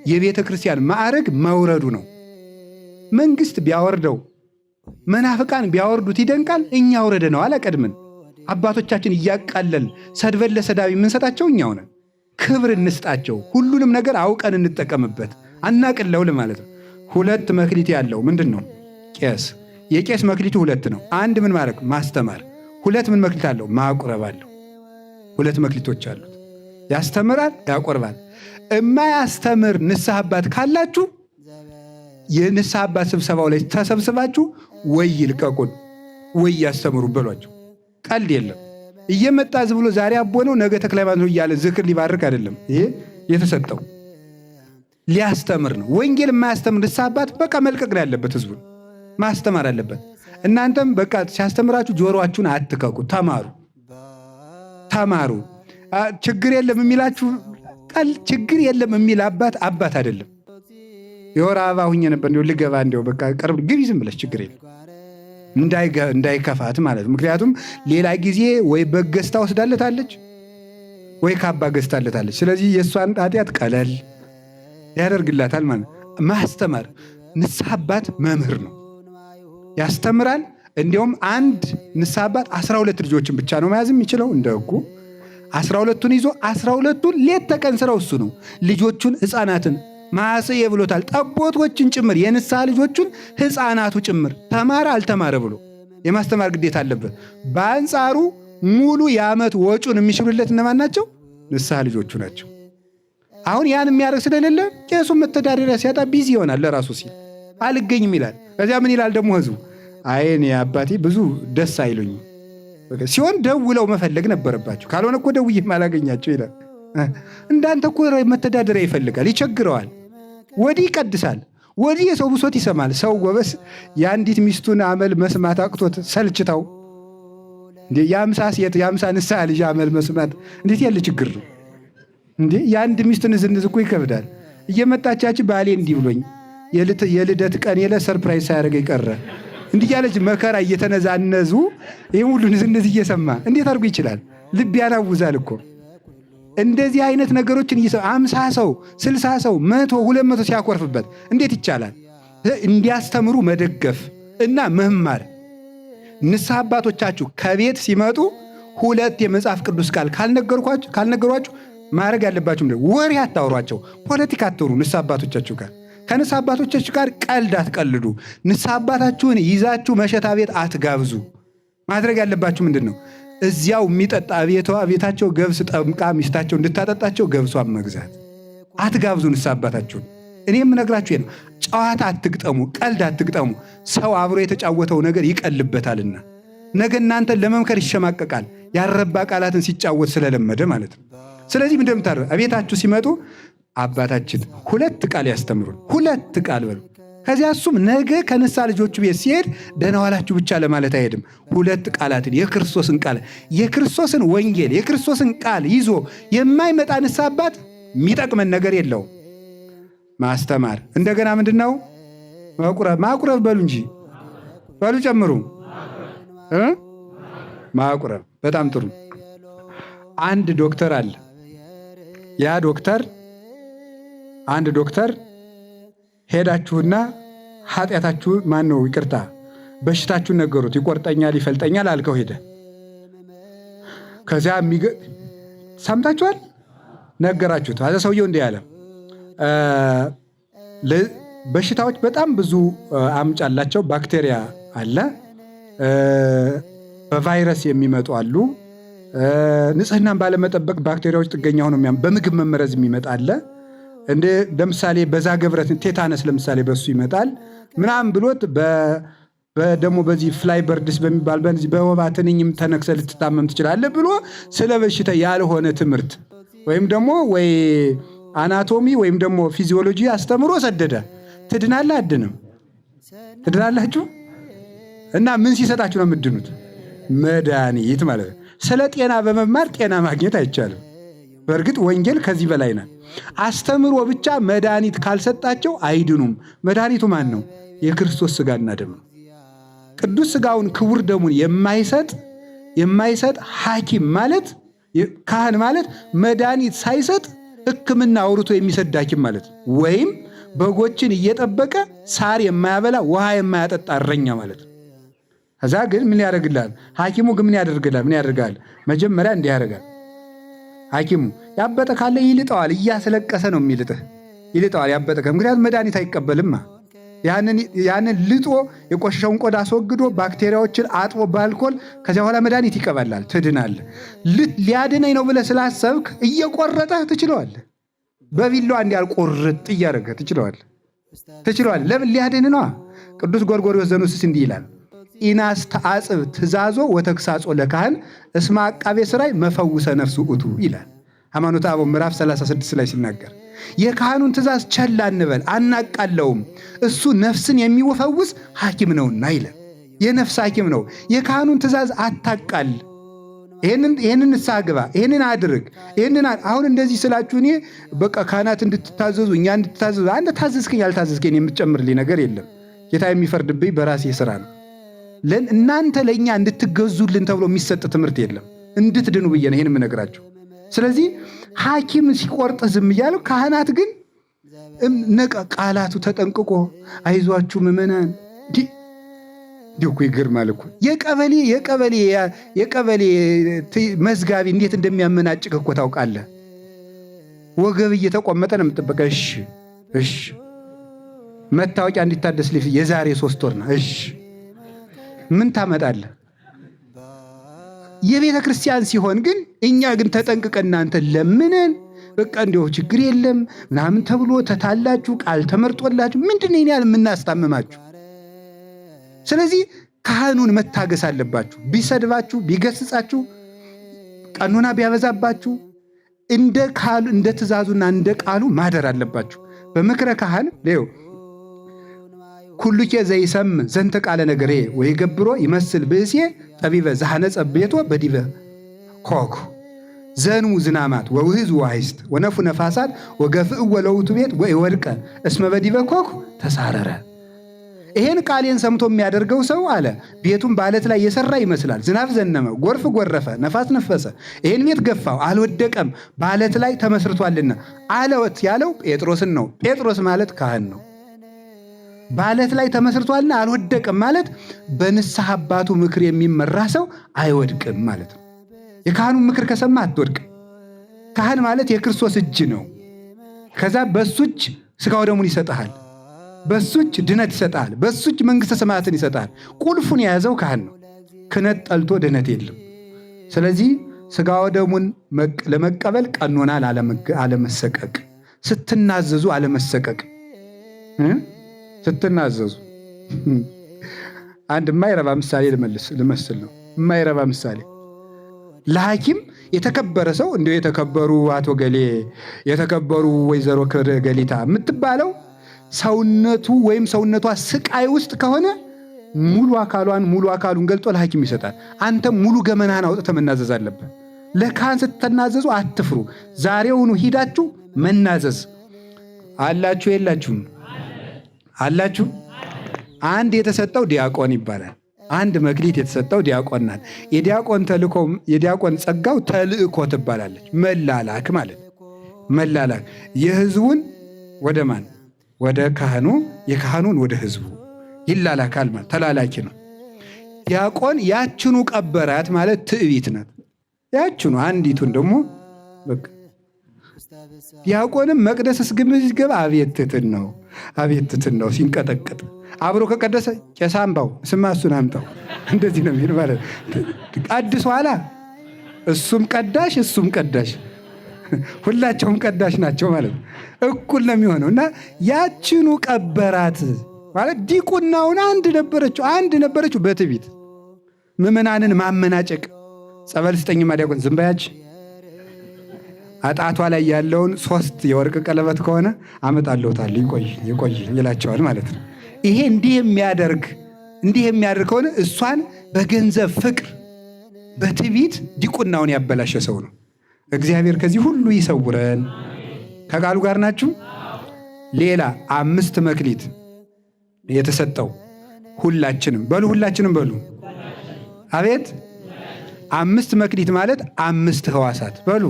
የቤተ ክርስቲያን ማዕረግ መውረዱ ነው። መንግስት ቢያወርደው መናፍቃን ቢያወርዱት ይደንቃል። እኛ አውረደ ነው አላቀድምን። አባቶቻችን እያቃለል ሰድበን ለሰዳቢ የምንሰጣቸው እኛው ነን። ክብር እንስጣቸው። ሁሉንም ነገር አውቀን እንጠቀምበት። አናቅለው ማለት ነው። 2 መክሊት ያለው ምንድን ነው? ቄስ። የቄስ መክሊቱ 2 ነው። 1 ምን ማድረግ? ማስተማር። 2 ምን መክሊት አለው? ማቁረብ አለው። 2 መክሊቶች አሉት። ያስተምራል፣ ያቆርባል። እማያስተምር ንስሐ አባት ካላችሁ የንስሐ አባት ስብሰባው ላይ ተሰብስባችሁ ወይ ይልቀቁን ወይ ያስተምሩ በሏቸው። ቀልድ የለም። እየመጣ ዝም ብሎ ዛሬ አቦ ነው ነገ ተክለ ሃይማኖት ነው እያለ ዝክር ሊባርክ አይደለም። ይሄ የተሰጠው ሊያስተምር ነው። ወንጌል የማያስተምር ንስሐ አባት በቃ መልቀቅ ነው ያለበት፣ ህዝቡን ማስተማር አለበት። እናንተም በቃ ሲያስተምራችሁ ጆሮአችሁን አትከቁ፣ ተማሩ። ችግር የለም የሚላችሁ ቃል ችግር የለም የሚል አባት አይደለም። የወር አበባ ሁኜ ነበር እንዲሁ ልገባ እንዲሁ በቃ ቅርብ ግቢ ዝም ብለሽ ችግር የለም እንዳይከፋት ማለት ነው። ምክንያቱም ሌላ ጊዜ ወይ በግ ገዝታ ወስዳለታለች ወይ ካባ ገዝታለታለች። ስለዚህ የእሷን ኃጢአት ቀለል ያደርግላታል ማለት ነው። ማስተማር ንስሐ አባት መምህር ነው፣ ያስተምራል። እንዲያውም አንድ ንስሐ አባት 12 ልጆችን ብቻ ነው መያዝ የሚችለው እንደ ሕጉ 12ቱን ይዞ 12ቱን ሌት ተቀን ስራው እሱ ነው። ልጆቹን ሕፃናትን ማሰየ ብሎታል። ጠቦቶችን ጭምር የንስሐ ልጆቹን ሕፃናቱ ጭምር ተማረ አልተማረ ብሎ የማስተማር ግዴታ አለበት። በአንጻሩ ሙሉ የዓመት ወጩን የሚሽሩለት እነማን ናቸው? ንስሐ ልጆቹ ናቸው። አሁን ያን የሚያደርግ ስለሌለ ቄሱን መተዳደሪያ ሲያጣ ቢዚ ይሆናል። ለራሱ ሲል አልገኝም ይላል። ከዚያ ምን ይላል ደግሞ ህዝቡ? አይኔ አባቴ ብዙ ደስ አይሉኝም ሲሆን ደውለው መፈለግ ነበረባቸው። ካልሆነ እኮ ደውዬም አላገኛቸው ይላል። እንዳንተ እኮ መተዳደሪያ ይፈልጋል፣ ይቸግረዋል። ወዲህ ይቀድሳል፣ ወዲህ የሰው ብሶት ይሰማል። ሰው ጎበስ የአንዲት ሚስቱን አመል መስማት አቅቶት ሰልችታው እንዴ የ50 ንስሐ ልጅ አመል መስማት እንዴት ያለ ችግር ነው እንዴ! የአንድ ሚስቱን ዝንዝ እኮ ይከብዳል። እየመጣቻች ባሌ እንዲህ ብሎኝ የልደት ቀን የለ ሰርፕራይዝ ሳያደርገኝ ቀረ እንዲህ ያለች መከራ እየተነዛነዙ ይህም ሁሉ ንዝንዝ እየሰማ እንዴት አድርጎ ይችላል? ልብ ያናውዛል እኮ። እንደዚህ አይነት ነገሮችን 50 ሰው 60 ሰው 100 200 ሲያኮርፍበት እንዴት ይቻላል? እንዲያስተምሩ መደገፍ እና መማር። ንስሐ አባቶቻችሁ ከቤት ሲመጡ 2 የመጽሐፍ ቅዱስ ቃል ካልነገሯችሁ ማድረግ ያለባችሁ ወሬ አታውሯቸው፣ ፖለቲካ አትወሩ። ንስሐ አባቶቻችሁ ጋር ከንስሐ አባቶቻችሁ ጋር ቀልድ አትቀልዱ። ንስሐ አባታችሁን ይዛችሁ መሸታ ቤት አትጋብዙ። ማድረግ ያለባችሁ ምንድን ነው? እዚያው የሚጠጣ ቤታቸው ገብስ ጠምቃ ሚስታቸው እንድታጠጣቸው ገብሷን መግዛት። አትጋብዙ ንስሐ አባታችሁን። እኔ የምነግራችሁ ነው። ጨዋታ አትግጠሙ፣ ቀልድ አትግጠሙ። ሰው አብሮ የተጫወተው ነገር ይቀልበታልና ነገ እናንተን ለመምከር ይሸማቀቃል። ያረባ ቃላትን ሲጫወት ስለለመደ ማለት ነው። ስለዚህ እንደምታረ ቤታችሁ ሲመጡ አባታችን 2 ቃል ያስተምሩን፣ 2 ቃል በሉ። ከዚያ እሱም ነገ ከንስሐ ልጆቹ ቤት ሲሄድ ደህና ዋላችሁ ብቻ ለማለት አይሄድም። 2 ቃላትን የክርስቶስን ቃል የክርስቶስን ወንጌል የክርስቶስን ቃል ይዞ የማይመጣ ንስሐ አባት የሚጠቅመን ነገር የለውም። ማስተማር እንደገና ምንድን ነው? ማቁረብ በሉ እንጂ በሉ ጨምሩ። ማቁረብ በጣም ጥሩ። አንድ ዶክተር አለ። ያ ዶክተር አንድ ዶክተር ሄዳችሁና ኃጢአታችሁ ማን ነው ይቅርታ በሽታችሁን ነገሩት። ይቆርጠኛል ይፈልጠኛል አልከው ሄደ። ከዚያ ሰምታችኋል ነገራችሁት። አዛ ሰውየው እንዲህ ያለ በሽታዎች በጣም ብዙ አምጭ አላቸው። ባክቴሪያ አለ፣ በቫይረስ የሚመጡ አሉ። ንጽህናን ባለመጠበቅ ባክቴሪያዎች ጥገኛ ሆነው በምግብ መመረዝ የሚመጣ አለ። ለምሳሌ በዛ ገብረት ቴታነስ ለምሳሌ በሱ ይመጣል ምናምን ብሎት ደግሞ በዚህ ፍላይ በርድስ በሚባል በወባ ትንኝም ተነክሰ ልትታመም ትችላለህ ብሎ ስለ በሽታ ያልሆነ ትምህርት ወይም ደግሞ ወይ አናቶሚ ወይም ደግሞ ፊዚዮሎጂ አስተምሮ ሰደደ። ትድናለህ? አድንም ትድናላችሁ? እና ምን ሲሰጣችሁ ነው የምትድኑት? መድኃኒት ማለት ነው። ስለ ጤና በመማር ጤና ማግኘት አይቻልም። በእርግጥ ወንጌል ከዚህ በላይ ናት። አስተምሮ ብቻ መድኃኒት ካልሰጣቸው አይድኑም። መድኃኒቱ ማን ነው? የክርስቶስ ሥጋና ደም ነው። ቅዱስ ሥጋውን ክቡር ደሙን የማይሰጥ ሐኪም ማለት ካህን ማለት መድኃኒት ሳይሰጥ ሕክምና አውርቶ የሚሰድ ሐኪም ማለት ነው። ወይም በጎችን እየጠበቀ ሳር የማያበላ ውሃ የማያጠጣ እረኛ ማለት ነው። ከዛ ግን ምን ያደርግልሃል? ሐኪሙ ግን ምን ያደርጋል? መጀመሪያ እንዲህ ያደርጋል። ሐኪሙ ያበጠ ካለ ይልጠዋል። እያስለቀሰ ነው የሚልጥህ። ይልጠዋል ያበጠ፣ ምክንያቱም መድኃኒት አይቀበልማ። ያንን ልጦ የቆሸሸውን ቆዳ አስወግዶ ባክቴሪያዎችን አጥቦ በአልኮል ከዚያ በኋላ መድኃኒት ይቀበላል። ትድናለህ። ሊያድነኝ ነው ብለህ ስላሰብክ እየቆረጠህ ትችለዋለህ። በቢላዋ እንዲያል ቁርጥ እያደረገህ ትችለዋለህ። ለምን? ሊያድን ነዋ። ቅዱስ ጎርጎርዮስ ዘኑስስ እንዲህ ይላል፣ ኢናስ ተአጽብ ትእዛዞ ወተግሳጾ ለካህን እስመ አቃቤ ሥራይ መፈውሰ ነፍሱ ውእቱ ይላል ሃይማኖተ አበው ምዕራፍ 36 ላይ ሲናገር፣ የካህኑን ትእዛዝ ቸል አንበል አናቃለውም፣ እሱ ነፍስን የሚፈውስ ሐኪም ነውና ይላል። የነፍስ ሐኪም ነው። የካህኑን ትእዛዝ አታቃል። ይህንን ንስሐ ግባ፣ ይህንን አድርግ፣ አሁን እንደዚህ ስላችሁ እኔ በቃ ካህናት እንድትታዘዙ እኛ እንድትታዘዙ አንተ ታዘዝከኝ ያልታዘዝከኝ የምትጨምርልኝ ነገር የለም። ጌታ የሚፈርድብኝ በራሴ ስራ ነው። እናንተ ለእኛ እንድትገዙልን ተብሎ የሚሰጥ ትምህርት የለም። እንድትድኑ ብዬ ነው ይህን የምነግራቸው። ስለዚህ ሐኪም ሲቆርጥ ዝም እያለው፣ ካህናት ግን ቃላቱ ተጠንቅቆ አይዟችሁ ምዕመናን እንዲሁ እኮ ይገርማል እኮ የቀበሌ መዝጋቢ እንዴት እንደሚያመናጭቅ እኮ ታውቃለህ። ወገብ እየተቆመጠ ነው የምጠበቀ። እሺ መታወቂያ እንዲታደስ የዛሬ 3 ወር ነው። እሺ ምን ታመጣለህ? የቤተ ክርስቲያን ሲሆን ግን እኛ ግን ተጠንቅቀን እናንተ ለምንን በቃ እንዲሁ ችግር የለም ምናምን ተብሎ ተታላችሁ ቃል ተመርጦላችሁ ምንድን ነው ያህል የምናስታምማችሁ? ስለዚህ ካህኑን መታገስ አለባችሁ። ቢሰድባችሁ፣ ቢገስጻችሁ፣ ቀኖና ቢያበዛባችሁ እንደ ትእዛዙና እንደ ቃሉ ማደር አለባችሁ። በምክረ ካህን ሌው ኩሉኬ ዘይሰም ዘንተ ቃለ ነገሬ ወይ ገብሮ ይመስል ብእሴ ጠቢበ ዘሐነጸ ቤቶ በዲበ ኮኩ ዘንሙ ዝናማት ወውህዝ ዋይስት ወነፉ ነፋሳት ወገፍእ ወለውቱ ቤት ወይወድቀ እስመ በዲበ ኮኩ ተሳረረ። ይሄን ቃሌን ሰምቶ የሚያደርገው ሰው አለ ቤቱን በዓለት ላይ የሰራ ይመስላል። ዝናብ ዘነመ፣ ጎርፍ ጎረፈ፣ ነፋስ ነፈሰ፣ ይሄን ቤት ገፋው፣ አልወደቀም፣ በዓለት ላይ ተመስርቷልና አለወት ያለው ጴጥሮስን ነው። ጴጥሮስ ማለት ካህን ነው። በዓለት ላይ ተመስርቷልና አልወደቅም ማለት በንስሐ አባቱ ምክር የሚመራ ሰው አይወድቅም ማለት ነው። የካህኑን ምክር ከሰማ አትወድቅም። ካህን ማለት የክርስቶስ እጅ ነው። ከዛ በሱ እጅ ሥጋው ደሙን ይሰጥሃል፣ በሱ እጅ ድነት ይሰጥሃል፣ በሱ እጅ መንግሥተ ሰማያትን ይሰጥሃል። ቁልፉን የያዘው ካህን ነው። ክህነት ጠልቶ ድነት የለም። ስለዚህ ሥጋው ደሙን ለመቀበል ቀኖና አለመሰቀቅ፣ ስትናዘዙ አለመሰቀቅ። ስትናዘዙ አንድ የማይረባ ምሳሌ ልመስል ነው። የማይረባ ምሳሌ ለሐኪም የተከበረ ሰው እንዲሁ የተከበሩ አቶ ገሌ፣ የተከበሩ ወይዘሮ ገሊታ የምትባለው ሰውነቱ ወይም ሰውነቷ ስቃይ ውስጥ ከሆነ ሙሉ አካሉን ገልጦ ለሐኪም ይሰጣል። አንተም ሙሉ ገመናህን አውጥተህ መናዘዝ አለብህ። ለካህን ስትናዘዙ አትፍሩ። ዛሬውኑ ሂዳችሁ መናዘዝ አላችሁ የላችሁም? አላችሁ። አንድ የተሰጠው ዲያቆን ይባላል። አንድ መክሊት የተሰጠው ዲያቆን ናት። የዲያቆን ጸጋው ተልእኮ ትባላለች። መላላክ ማለት መላላክ የሕዝቡን ወደ ማን? ወደ ካህኑ፣ የካህኑን ወደ ሕዝቡ ይላላካል ማለት ተላላኪ ነው። ዲያቆን ያችኑ ቀበራት ማለት ትዕቢት ናት። ያችኑ አንዲቱን ደግሞ በቃ ዲያቆንም መቅደስ እስግምዝገባ አቤት ትሕትን ነው ሲንቀጠቀጥ አብሮ ከቀደሰ ቄስ አምባው ስማ እሱን አምጣው እንደዚህ ነው የሚል ማለት ቀድሶ ኋላ እሱም ቀዳሽ ሁላቸውም ቀዳሽ ናቸው ማለት እኩል ነው የሚሆነው። እና ያችኑ ቀበራት ማለት ዲቁናውን አንድ ነበረችው በትዕቢት ምዕመናንን ማመናጨቅ። ጸበል ስጠኝማ ዲያቆን ዝም በያች አጣቷ ላይ ያለውን 3 የወርቅ ቀለበት ከሆነ አመጣለሁታል ይቆይ ይላቸዋል ማለት ነው። ይሄ እንዲህ የሚያደርግ ከሆነ እሷን በገንዘብ ፍቅር በትዕቢት ዲቁናውን ያበላሸ ሰው ነው። እግዚአብሔር ከዚህ ሁሉ ይሰውረን። ከቃሉ ጋር ናችሁ? ሌላ 5 መክሊት የተሰጠው ሁላችንም በሉ፣ ሁላችንም በሉ። አቤት 5 መክሊት ማለት 5 ሕዋሳት በሉ።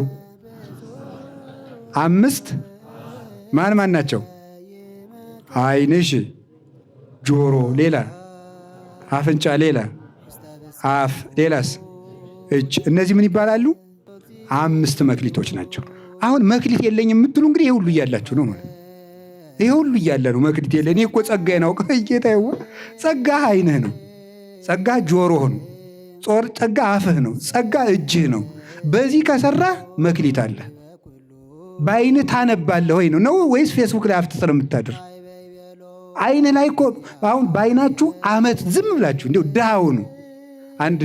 5 ማን ማን ናቸው? ዓይንሽ፣ ጆሮ፣ ሌላ አፍንጫ፣ ሌላ አፍ፣ ሌላስ እጅ። እነዚህ ምን ይባላሉ? 5 መክሊቶች ናቸው። አሁን መክሊት የለኝ የምትሉ እንግዲህ ይሄ ሁሉ እያላችሁ ነው ማለት። ይሄ ሁሉ እያለ ነው መክሊት የለ። እኔ እኮ ጸጋዬን አውቀው ጌታ ይወ ጸጋ ዓይንህ ነው፣ ጸጋ ጆሮህ ነው፣ ጸጋ አፍህ ነው፣ ጸጋ እጅህ ነው። በዚህ ከሰራህ መክሊት አለ። በዓይንህ ታነባለህ ወይ ነው ወይስ ፌስቡክ ላይ አፍጥጥር የምታድር? ዓይንህ ላይ እኮ አሁን በዓይናችሁ ዓመት ዝም ብላችሁ እንዲሁ ድሃ ሁኑ። አንድ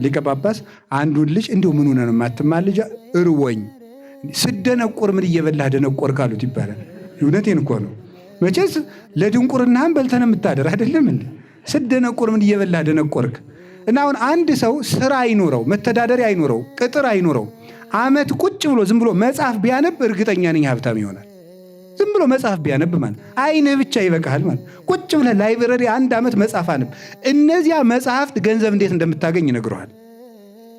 ሊቀ ጳጳስ አንዱን ልጅ እንዲሁ ምን ሆነ ነው የማትማልጃ? እርቦኝ ስደነቆር ምን እየበላህ ደነቆር ካሉት ይባላል። እውነቴን እኮ ነው። መቼስ ለድንቁርናህም በልተህ ነው የምታደር አይደለም እንዴ? ስደነቆር ምን እየበላህ ደነቆርክ? እና አሁን አንድ ሰው ስራ አይኖረው፣ መተዳደሪያ አይኖረው፣ ቅጥር አይኖረው፣ ዓመት ቁጭ ብሎ ዝም ብሎ መጽሐፍ ቢያነብ እርግጠኛ ነኝ ሀብታም ይሆናል። ዝም ብሎ መጽሐፍ ቢያነብ ማለት ዓይንህ ብቻ ይበቃሃል ማለት። ቁጭ ብለህ ላይብረሪ 1 ዓመት መጽሐፍ አንብ። እነዚያ መጽሐፍት ገንዘብ እንዴት እንደምታገኝ ይነግረዋል።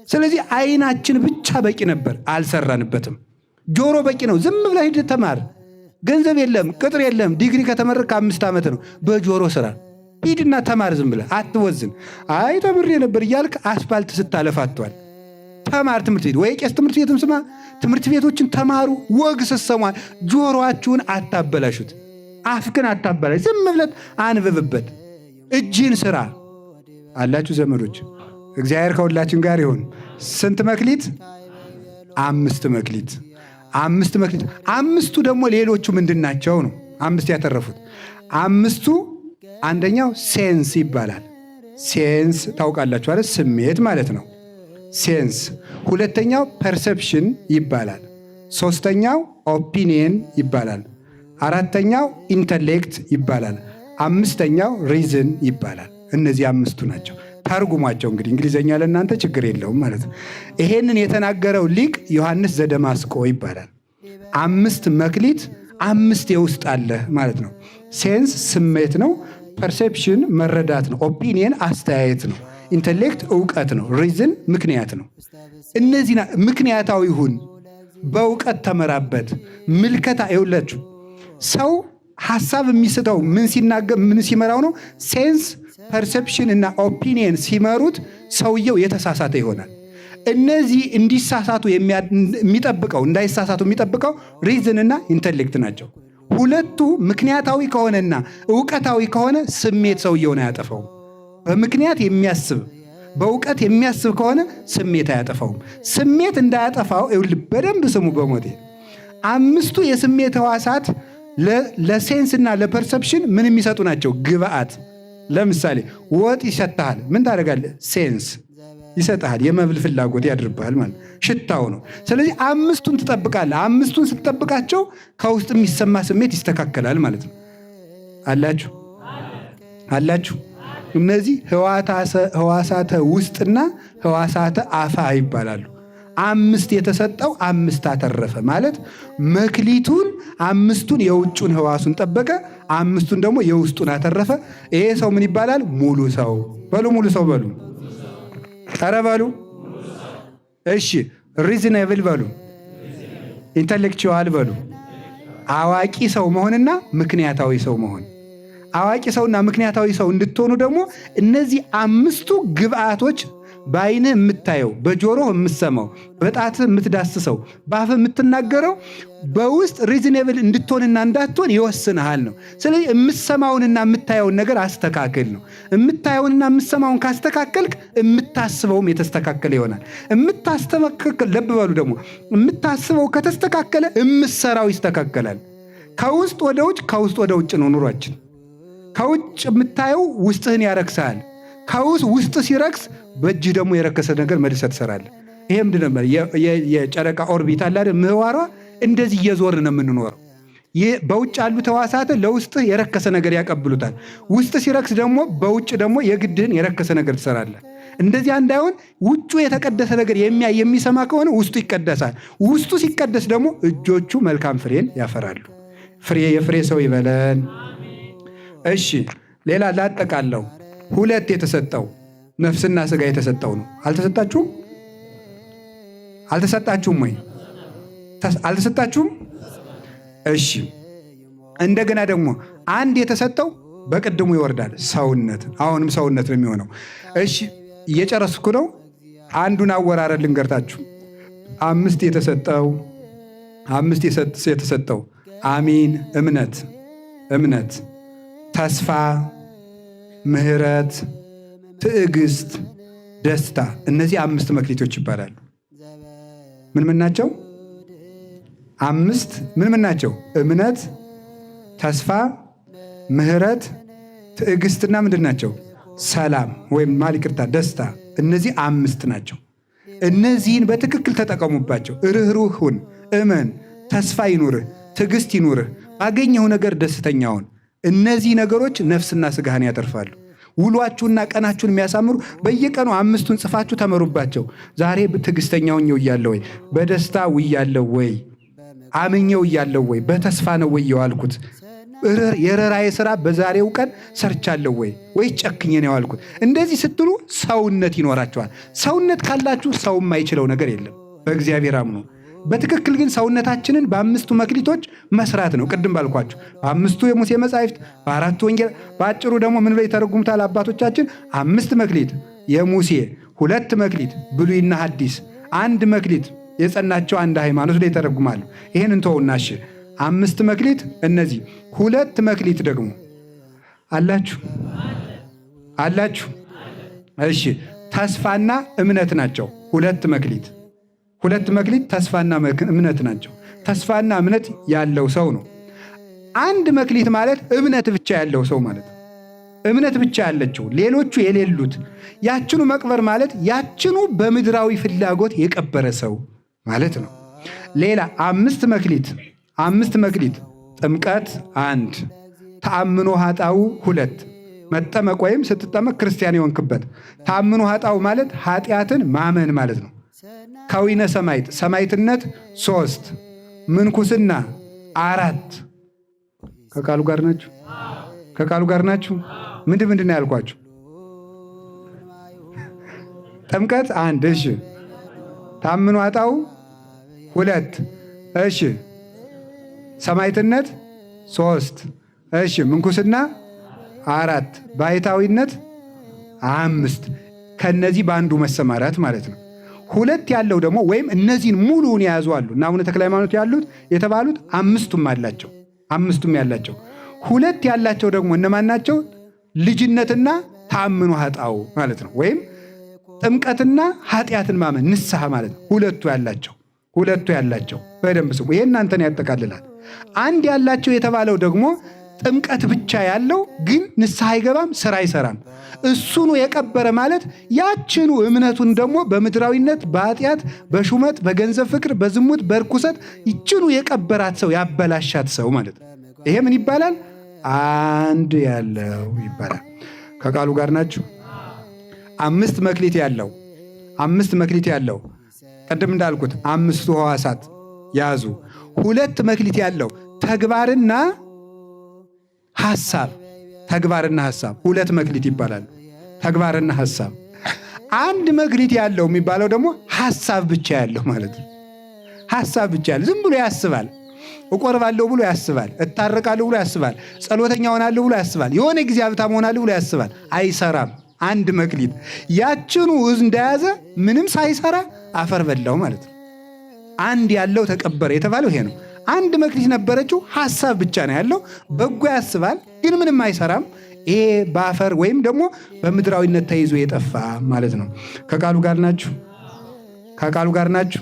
ስለዚህ ዓይናችን ብቻ በቂ ነበር፣ አልሰራንበትም። ጆሮ በቂ ነው። ዝም ብለህ ሂድ ተማር። ገንዘብ የለም፣ ቅጥር የለም። ዲግሪ ከተመረቅ 5 ዓመት ነው። በጆሮ ስራ ሂድና ተማር። ዝም ብለህ አትወዝን። አይ ተምሬ ነበር እያልክ አስፋልት ስታለፍ አትዋል። ተማር። ትምህርት ቤት ወይ ቄስ ትምህርት ቤትም ስማ። ትምህርት ቤቶችን ተማሩ። ወግ ስትሰሙ ጆሮአችሁን አታበላሹት፣ አፍክን አታበላሽ። ዝም ብለት አንብብበት። እጅን ስራ አላችሁ ዘመዶች። እግዚአብሔር ከሁላችን ጋር ይሁን። ስንት መክሊት? 5 መክሊት። 5 መክሊት። 5ቱ ደግሞ ሌሎቹ ምንድን ናቸው ነው? 5 ያተረፉት 5ቱ አንደኛው ሴንስ ይባላል። ሴንስ ታውቃላችሁ አይደል? ስሜት ማለት ነው። ሴንስ። ሁለተኛው ፐርሰፕሽን ይባላል። ሶስተኛው ኦፒኒየን ይባላል። አራተኛው ኢንተሌክት ይባላል። 5ኛው ሪዝን ይባላል። እነዚህ 5ቱ ናቸው። ተርጉሟቸው እንግዲህ እንግሊዘኛ ለእናንተ ችግር የለውም ማለት ነው። ይሄንን የተናገረው ሊቅ ዮሐንስ ዘደማስቆ ይባላል። 5 መክሊት 5 የውስጥ አለ ማለት ነው። ሴንስ ስሜት ነው። ፐርሴፕሽን መረዳት ነው። ኦፒኒየን አስተያየት ነው። ኢንተሌክት እውቀት ነው። ሪዝን ምክንያት ነው። እነዚህ ምክንያታዊ ሁን፣ በእውቀት ተመራበት። ምልከታ ይውላችሁ ሰው ሐሳብ የሚስተው ምን ሲመራው ነው? ሴንስ ፐርሴፕሽን እና ኦፒኒየን ሲመሩት ሰውየው የተሳሳተ ይሆናል። እነዚህ እንዲሳሳቱ የሚጠብቀው እንዳይሳሳቱ የሚጠብቀው ሪዝን እና ኢንተሌክት ናቸው። ሁለቱ ምክንያታዊ ከሆነና እውቀታዊ ከሆነ ስሜት ሰውየውን አያጠፋውም። በምክንያት የሚያስብ በእውቀት የሚያስብ ከሆነ ስሜት አያጠፋውም። ስሜት እንዳያጠፋው በደንብ ስሙ። በሞቴ 5ቱ የስሜት ሕዋሳት ለሴንስና ለፐርሰፕሽን ምን የሚሰጡ ናቸው? ግብአት። ለምሳሌ ወጥ ይሸታሃል። ምን ታደርጋለህ? ሴንስ ይሰጥሃል። የመብል ፍላጎት ያድርብሃል ማለት ሽታው ነው። ስለዚህ 5ቱን ትጠብቃለህ። 5ቱን ስትጠብቃቸው ከውስጥ የሚሰማ ስሜት ይስተካከላል ማለት ነው። አላችሁ። እነዚህ ሕዋሳተ ውስጥና ሕዋሳተ አፋ ይባላሉ። 5 የተሰጠው 5 አተረፈ ማለት መክሊቱን 5ቱን የውጩን ሕዋሱን ጠበቀ፣ 5ቱን ደግሞ የውስጡን አተረፈ። ይሄ ሰው ምን ይባላል? ሙሉ ሰው በሉ። ሙሉ ሰው በሉ። ኧረ በሉ። እሺ ሪዝነብል በሉ። ኢንተሌክቹዋል በሉ። አዋቂ ሰው መሆንና ምክንያታዊ ሰው መሆን። አዋቂ ሰውና ምክንያታዊ ሰው እንድትሆኑ ደግሞ እነዚህ 5ቱ ግብአቶች በዓይንህ የምታየው፣ በጆሮህ የምትሰማው፣ በጣትህ የምትዳስሰው፣ በአፍህ የምትናገረው በውስጥ ሪዝኔብል እንድትሆንና እንዳትሆን ይወስንሃል ነው። ስለዚህ የምትሰማውንና የምታየውን ነገር አስተካክል ነው። የምታየውንና የምትሰማውን ካስተካከልክ የምታስበውም የተስተካከለ ይሆናል። የምታስተካከል ለብ በሉ ደግሞ የምታስበው ከተስተካከለ የምትሰራው ይስተካከላል። ከውስጥ ወደ ውጭ፣ ከውስጥ ወደ ውጭ ነው ኑሯችን። ከውጭ የምታየው ውስጥህን ያረክሳል። ውስጥ ሲረክስ በእጅህ ደግሞ የረከሰ ነገር መልሰህ ትሰራለህ። ይሄ ምንድን ነበር? የጨረቃ ኦርቢት አለ አይደል? ምህዋሯ እንደዚህ እየዞርን ነው የምንኖረው። በውጭ ያሉት ሕዋሳት ለውስጥ የረከሰ ነገር ያቀብሉታል። ውስጥ ሲረክስ ደግሞ በውጭ ደግሞ የግድህን የረከሰ ነገር ትሰራለህ። እንደዚያ እንዳይሆን ውጩ የተቀደሰ ነገር የሚሰማ ከሆነ ውስጡ ይቀደሳል። ውስጡ ሲቀደስ ደግሞ እጆቹ መልካም ፍሬን ያፈራሉ። የፍሬ ሰው ይበለን። እሺ ሌላ ላጠቃለው። 2 የተሰጠው ነፍስና ሥጋ የተሰጠው ነው። አልተሰጣችሁም? አልተሰጣችሁም ወይ? አልተሰጣችሁም? እሺ እንደገና ደግሞ 1 የተሰጠው በቅድሙ ይወርዳል፣ ሰውነት። አሁንም ሰውነት ነው የሚሆነው። እሺ እየጨረስኩ ነው። አንዱን አወራረድ ልንገርታችሁ። 5 የተሰጠው አሚን፣ እምነት፣ ተስፋ፣ ምሕረት፣ ትዕግስት፣ ደስታ። እነዚህ 5 መክሊቶች ይባላሉ። ምን ናቸው? 5 ምን ናቸው? እምነት፣ ተስፋ፣ ምሕረት፣ ትዕግስትና ምንድን ናቸው? ሰላም ወይም ይቅርታ፣ ደስታ። እነዚህ 5 ናቸው። እነዚህን በትክክል ተጠቀሙባቸው። ርኅሩህ ሁን፣ እመን፣ ተስፋ ይኑርህ፣ ትዕግስት ይኑርህ፣ ባገኘው ነገር ደስተኛ ሁን። እነዚህ ነገሮች ነፍስና ሥጋህን ያተርፋሉ። ውሏችሁና ቀናችሁን የሚያሳምሩ በየቀኑ 5ቱን ጽፋችሁ ተመሩባቸው። ዛሬ ትዕግስተኛው እያለሁ ወይ? በደስታ ውያለሁ ወይ? አምኜው እያለሁ ወይ? በተስፋ ነው ወይ የዋልኩት? የረራዬ ሥራ በዛሬው ቀን ሰርቻለሁ ወይ ጨክኜ ነው የዋልኩት? እንደዚህ ስትሉ ሰውነት ይኖራቸዋል። ሰውነት ካላችሁ ሰው የማይችለው ነገር የለም። በእግዚአብሔር አምኖ በትክክል ግን ሰውነታችንን በ5ቱ መክሊቶች መስራት ነው። ቅድም ባልኳችሁ በ5ቱ የሙሴ መጻሕፍት፣ በ4ቱ ወንጌል፣ በአጭሩ ደግሞ ምን ላይ ተረጉሙታል አባቶቻችን? 5 መክሊት የሙሴ፣ 2 መክሊት ብሉይና ሐዲስ፣ 1 መክሊት የጸናቸው አንድ ሃይማኖት ላይ ተረጉማሉ። ይሄን እንተውና እሺ 5 መክሊት እነዚህ 2 መክሊት ደግሞ አላችሁ። እሺ ተስፋና እምነት ናቸው። 2 መክሊት ተስፋና እምነት ናቸው። ተስፋና እምነት ያለው ሰው ነው። 1 መክሊት ማለት እምነት ብቻ ያለው ሰው ማለት ነው። እምነት ብቻ ያለችው ሌሎቹ የሌሉት ያችኑ መቅበር ማለት ያችኑ በምድራዊ ፍላጎት የቀበረ ሰው ማለት ነው። ሌላ 5 መክሊት ጥምቀት 1፣ ተአምኖ ኃጣው 2። መጠመቅ ወይም ስትጠመቅ ክርስቲያን የሆንክበት። ተአምኖ ኃጣው ማለት ኃጢአትን ማመን ማለት ነው። ከዊነ ሰማዕትነት 3፣ ምንኩስና 4። ከቃሉ ጋር ናችሁ? ምንድን ነው ያልኳችሁ? ጥምቀት 1፣ እሺ። ተአምኖ ኃጣው 2፣ እሺ። ሰማዕትነት 3፣ እሺ። ምንኩስና 4፣ ባሕታዊነት 5። ከነዚህ በአንዱ መሰማራት ማለት ነው። 2 ያለው ደግሞ ወይም እነዚህን ሙሉውን የያዙ አሉ እና አቡነ ተክለ ሃይማኖት የተባሉት 5ቱም ያላቸው 2 ያላቸው ደግሞ እነማን ናቸው? ልጅነትና ተአምኖ ኃጣው ማለት ነው። ወይም ጥምቀትና ኃጢአትን ማመን ንስሐ ማለት ነው። 2 ያላቸው በደንብ ስሙ። ይሄ እናንተን ያጠቃልላል። 1 ያላቸው የተባለው ደግሞ ጥምቀት ብቻ ያለው ግን ንስሐ አይገባም፣ ስራ አይሰራም። እሱኑ የቀበረ ማለት ያችኑ እምነቱን ደግሞ በምድራዊነት፣ በኃጢአት፣ በሹመት፣ በገንዘብ ፍቅር፣ በዝሙት፣ በርኩሰት ይችኑ የቀበራት ሰው ያበላሻት ሰው ማለት ነው። ይሄ ምን ይባላል? 1 ያለው ይባላል። ከቃሉ ጋር ናችሁ? 5 መክሊት ያለው ቅድም እንዳልኩት 5ቱ ሕዋሳት ያዙ። 2 መክሊት ያለው ተግባርና ሐሳብ 2 መክሊት ይባላል። ተግባርና ሐሳብ። 1 መክሊት ያለው የሚባለው ደግሞ ሐሳብ ብቻ ያለው ማለት ነው። ሐሳብ ብቻ ያለው ዝም ብሎ ያስባል። እቆርባለሁ ብሎ ያስባል። እታረቃለሁ ብሎ ያስባል። ጸሎተኛ ሆናለሁ ብሎ ያስባል። የሆነ ጊዜ ሀብታም ሆናለሁ ብሎ ያስባል። አይሰራም። 1 መክሊት ያችኑ እንደያዘ ምንም ሳይሰራ አፈር በላው ማለት ነው። 1 ያለው ተቀበረ የተባለው ይሄ ነው። 1 መክሊት ነበረችው፣ ሐሳብ ብቻ ነው ያለው። በጎ ያስባል ግን ምንም አይሰራም። ይሄ በአፈር ወይም ደግሞ በምድራዊነት ተይዞ የጠፋ ማለት ነው። ከቃሉ ጋር ናችሁ?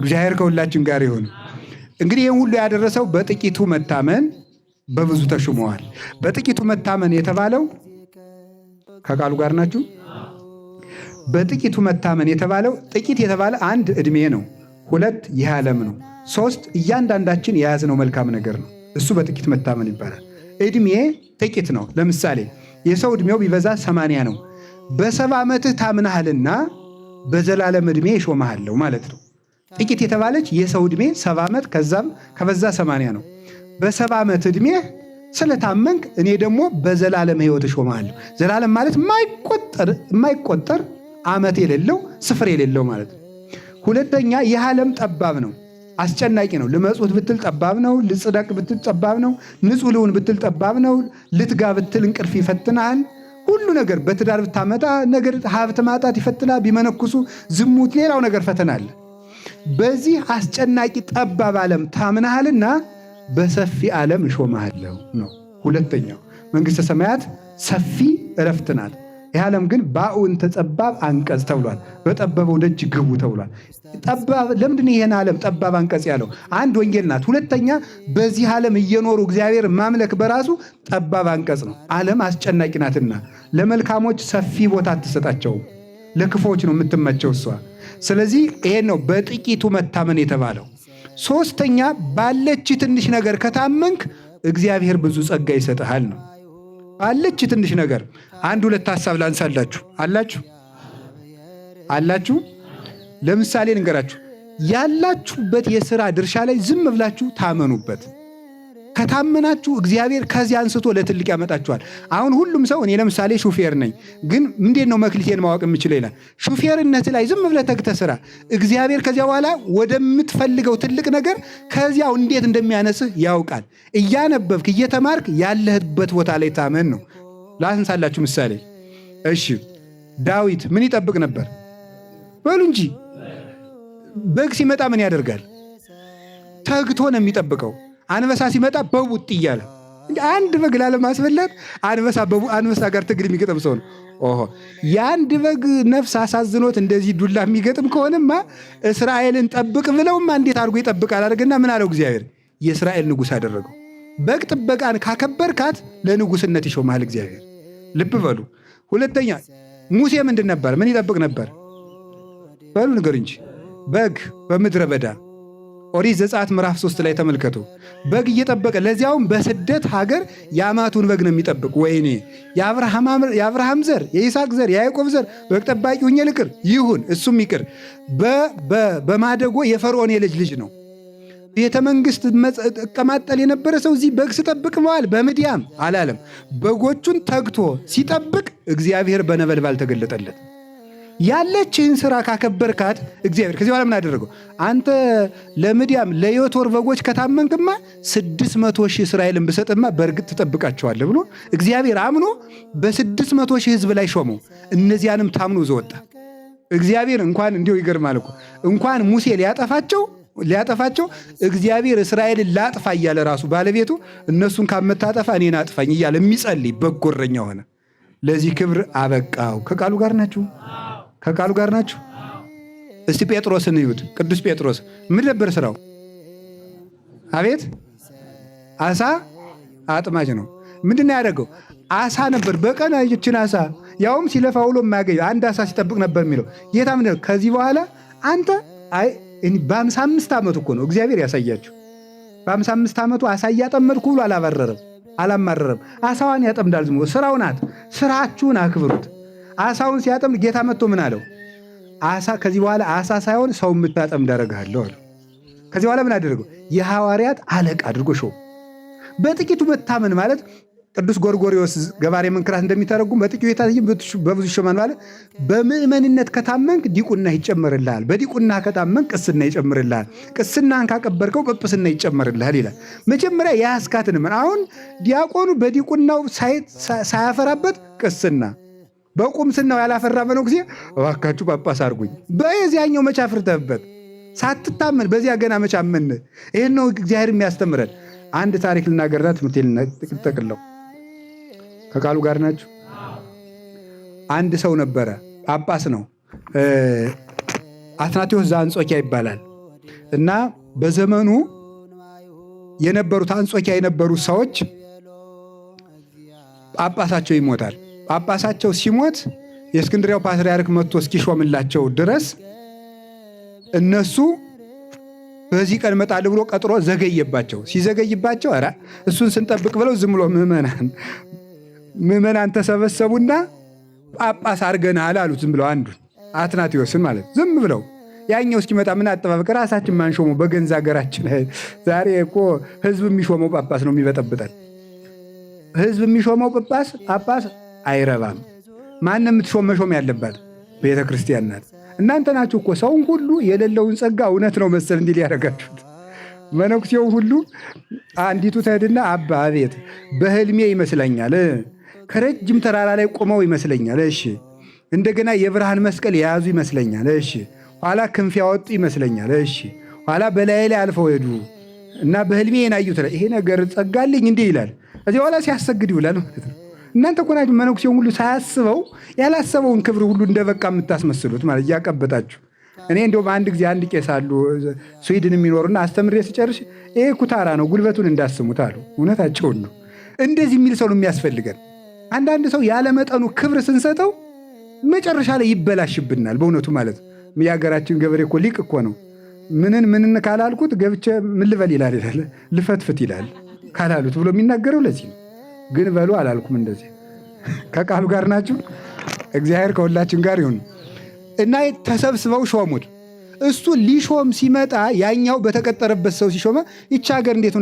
እግዚአብሔር ከሁላችን ጋር ይሁን። እንግዲህ ይህን ሁሉ ያደረሰው በጥቂቱ መታመን በብዙ ተሹመዋል። በጥቂቱ መታመን የተባለው ከቃሉ ጋር ናችሁ? በጥቂቱ መታመን የተባለው ጥቂት የተባለ 1 ዕድሜ ነው። 2 ይህ ዓለም ነው። 3 እያንዳንዳችን የያዝነው መልካም ነገር ነው። እሱ በጥቂት መታመን ይባላል። ዕድሜ ጥቂት ነው። ለምሳሌ የሰው ዕድሜው ቢበዛ 80 ነው። በ70 ዓመትህ ታምናሃልና በዘላለም ዕድሜ እሾምሃለሁ ማለት ነው። ጥቂት የተባለች የሰው ዕድሜ 70 ዓመት ከዛም ከበዛ 80 ነው። በ70 ዓመት ዕድሜ ስለታመንክ እኔ ደግሞ በዘላለም ሕይወት እሾምሃለሁ። ዘላለም ማለት የማይቆጠር ዓመት የሌለው ስፍር የሌለው ማለት ነው። ሁለተኛ ይህ ዓለም ጠባብ ነው፣ አስጨናቂ ነው። ልመጹት ብትል ጠባብ ነው። ልጽደቅ ብትል ጠባብ ነው። ንጹሕ ልሁን ብትል ጠባብ ነው። ልትጋ ብትል እንቅልፍ ይፈትናል። ሁሉ ነገር በትዳር ብታመጣ ነገር ሀብት ማጣት ይፈትናል። ቢመነኩሱ ዝሙት፣ ሌላው ነገር ፈተና አለ። በዚህ አስጨናቂ ጠባብ ዓለም ታምናሃልና በሰፊ ዓለም እሾምሃለሁ ነው። ሁለተኛው መንግሥተ ሰማያት ሰፊ ዕረፍት ናት። ይህ ዓለም ግን በአውንተ ጠባብ አንቀጽ ተብሏል። በጠበበው ደጅ ግቡ ተብሏል። ጠባብ ለምንድን ይሄን ዓለም ጠባብ አንቀጽ ያለው? አንድ ወንጌል ናት። ሁለተኛ በዚህ ዓለም እየኖሩ እግዚአብሔር ማምለክ በራሱ ጠባብ አንቀጽ ነው። ዓለም አስጨናቂ ናትና ለመልካሞች ሰፊ ቦታ አትሰጣቸውም፣ ለክፎች ነው የምትመቸው እሷ። ስለዚህ ይሄን ነው በጥቂቱ መታመን የተባለው። ሶስተኛ ባለች ትንሽ ነገር ከታመንክ እግዚአብሔር ብዙ ጸጋ ይሰጥሃል ነው። ባለች ትንሽ ነገር አንድ ሁለት ሐሳብ ላንሳላችሁ። አላችሁ? ለምሳሌ ልንገራችሁ። ያላችሁበት የሥራ ድርሻ ላይ ዝም ብላችሁ ታመኑበት። ከታመናችሁ እግዚአብሔር ከዚህ አንስቶ ለትልቅ ያመጣችኋል። አሁን ሁሉም ሰው እኔ ለምሳሌ ሹፌር ነኝ፣ ግን እንዴት ነው መክሊቴን ማወቅ የምችለው ይላል። ሹፌርነት ላይ ዝም ብለህ ተግተህ ስራ። እግዚአብሔር ከዚያ በኋላ ወደምትፈልገው ትልቅ ነገር ከዚያው እንዴት እንደሚያነስህ ያውቃል። እያነበብክ እየተማርክ ያለህበት ቦታ ላይ ታመን ነው። ላንሳላችሁ ምሳሌ። እሺ ዳዊት ምን ይጠብቅ ነበር? በሉ እንጂ በግ ሲመጣ ምን ያደርጋል? ተግቶ ነው የሚጠብቀው። አንበሳ ሲመጣ በቡጥ እያለ አንድ በግ ላለማስበላት አንበሳ ጋር ትግል የሚገጥም ሰው ነው። ኦሆ የአንድ በግ ነፍስ አሳዝኖት እንደዚህ ዱላ የሚገጥም ከሆነማ እስራኤልን ጠብቅ ብለውማ እንዴት አድርጎ ይጠብቃል? አድርግና ምን አለው እግዚአብሔር? የእስራኤል ንጉሥ አደረገው። በግ ጥበቃን ካከበርካት ለንጉሥነት ይሾምሃል እግዚአብሔር። ልብ በሉ። ሁለተኛ ሙሴ ምንድን ነበር? ምን ይጠብቅ ነበር? በሉ ንገር እንጂ። በግ በምድረ በዳ ኦሪት ዘጸአት ምዕራፍ 3 ላይ ተመልከቱ። በግ እየጠበቀ ለዚያውም በስደት ሀገር የአማቱን በግ ነው የሚጠብቅ። ወይኔ የአብርሃም ዘር የይስሐቅ ዘር የያዕቆብ ዘር በግ ጠባቂ ሁኜ ልቅር ይሁን፣ እሱም ይቅር። በማደጎ የፈርዖን የልጅ ልጅ ነው። ቤተ መንግሥት እቀማጠል የነበረ ሰው እዚህ በግ ስጠብቅ መዋል በምድያም አላለም። በጎቹን ተግቶ ሲጠብቅ እግዚአብሔር በነበልባል ተገለጠለት። ያለችህን ስራ ካከበርካት እግዚአብሔር ከዚህ በኋላ ምን አደረገው? አንተ ለምድያም ለዮቶር በጎች ከታመንክማ 600,000 እስራኤልን ብሰጥማ በእርግጥ ትጠብቃቸዋለህ ብሎ እግዚአብሔር አምኖ በ600,000 ሕዝብ ላይ ሾመው። እነዚያንም ታምኖ ዘወጣ። እግዚአብሔር እንኳን እንዲሁ ይገርማል እኮ እንኳን ሙሴ ሊያጠፋቸው እግዚአብሔር እስራኤልን ላጥፋ እያለ ራሱ ባለቤቱ እነሱን ካመታጠፋ እኔን አጥፋኝ እያለ የሚጸልይ በጎ እረኛ ሆነ። ለዚህ ክብር አበቃው። ከቃሉ ጋር ናችሁ? ከቃሉ ጋር ናችሁ? እስቲ ጴጥሮስን እዩት። ቅዱስ ጴጥሮስ ምን ነበር ስራው? አቤት አሳ አጥማጅ ነው። ምንድን ያደረገው? አሳ ነበር። በቀን ይችን አሳ ያውም ሲለፋ ውሎ የማያገኝ አንድ አሳ ሲጠብቅ ነበር የሚለው ጌታ። ምንድን ከዚህ በኋላ አንተ በ55 ዓመቱ እኮ ነው እግዚአብሔር ያሳያችሁ። በ55 ዓመቱ አሳ እያጠመድኩ ብሎ አላማረረም። አሳዋን ያጠምዳል። ዝም ስራው ናት። ስራችሁን አክብሩት። አሳውን ሲያጠምድ ጌታ መጥቶ ምን አለው? አሳ ከዚህ በኋላ አሳ ሳይሆን ሰው የምታጠምድ አደርግሃለሁ አለው። ከዚህ በኋላ ምን አደረገው? የሐዋርያት አለቃ አድርጎ ሾው። በጥቂቱ መታመን ማለት ቅዱስ ጎርጎርዮስ ገባሬ መንክራት እንደሚተረጉም በጥቂቱ የታየም በብዙ ይሾማል ማለት በምእመንነት ከታመንክ ዲቁና ይጨመርልሃል። በዲቁና ከታመንክ ቅስና ይጨምርልሃል። ቅስናን ካቀበርከው ጵጵስና ይጨመርልሃል ይላል። መጀመሪያ የያዝካትን ምን አሁን ዲያቆኑ በዲቁናው ሳያፈራበት ቅስና በቁምስናው ያላፈራ መነኩሴ እባካችሁ ጳጳስ አድርጉኝ በዚያኛው መቼ አፍርተህበት ሳትታመን በዚያ ገና መቼ አመን። ይህን ነው እግዚአብሔር የሚያስተምረን። አንድ ታሪክ ልናገርና ትምህርቴን ጠቅልለው። ከቃሉ ጋር ናችሁ? አንድ ሰው ነበረ፣ ጳጳስ ነው። አትናቴዎስ ዘአንጾኪያ ይባላል። እና በዘመኑ የነበሩት አንጾኪያ የነበሩት ሰዎች ጳጳሳቸው ይሞታል። ጳጳሳቸው ሲሞት የእስክንድሪያው ፓትርያርክ መጥቶ እስኪሾምላቸው ድረስ እነሱ በዚህ ቀን እመጣለሁ ብሎ ቀጥሮ ዘገየባቸው። ሲዘገይባቸው ኧረ እሱን ስንጠብቅ ብለው ዝም ብሎ ምዕመናን ተሰበሰቡና ጳጳስ አድርገናል አሉት። ዝም ብለው አንዱን አትናቴዎስን ማለት ዝም ብለው ያኛው እስኪመጣ ምን አጠባበቅ ራሳችን ማንሾመው በገንዛ ሀገራችን። ዛሬ እኮ ህዝብ የሚሾመው ጳጳስ ነው የሚበጠብጠን። ህዝብ የሚሾመው ጳጳስ አይረባም። ማንም የምትሾም መሾም ያለባት ቤተ ክርስቲያን ናት። እናንተ ናችሁ እኮ ሰውን ሁሉ የሌለውን ጸጋ እውነት ነው መሰል እንዲል ያደረጋችሁት። መነኩሴው ሁሉ አንዲቱ ትሄድና አባ አቤት በህልሜ ይመስለኛል ከረጅም ተራራ ላይ ቆመው ይመስለኛል። እሺ እንደገና የብርሃን መስቀል የያዙ ይመስለኛል። እሺ ኋላ ክንፍ ያወጡ ይመስለኛል። እሺ ኋላ በላይ ላይ አልፈው ሄዱ እና በህልሜ የናዩት ይሄ ነገር ጸጋልኝ እንዲህ ይላል። እዚህ ኋላ ሲያሰግድ ይውላል ማለት ነው። እናንተ እኮ ናችሁ መነኩሴውን ሁሉ ሳያስበው ያላሰበውን ክብር ሁሉ እንደበቃ የምታስመስሉት ማለት እያቀበጣችሁ። እኔ እንደውም አንድ ጊዜ አንድ ቄስ አሉ ስዊድን የሚኖሩና አስተምሬ ስጨርሽ ይሄ ኩታራ ነው ጉልበቱን እንዳስሙት አሉ። እውነታቸውን ነው። እንደዚህ የሚል ሰው ነው የሚያስፈልገን። አንዳንድ ሰው ያለመጠኑ ክብር ስንሰጠው መጨረሻ ላይ ይበላሽብናል። በእውነቱ ማለት የሀገራችን ገበሬ እኮ ሊቅ እኮ ነው። ምንን ካላልኩት ገብቼ ምን ልበል ይላል፣ ልፈትፍት ይላል ካላሉት ብሎ የሚናገረው ለዚህ ነው። ግን በሉ አላልኩም። እንደዚህ ከቃሉ ጋር ናችሁ። እግዚአብሔር ከሁላችን ጋር ይሁን እና ተሰብስበው ሾሙት። እሱ ሊሾም ሲመጣ ያኛው በተቀጠረበት ሰው ሲሾመ ይቺ ሀገር እንዴት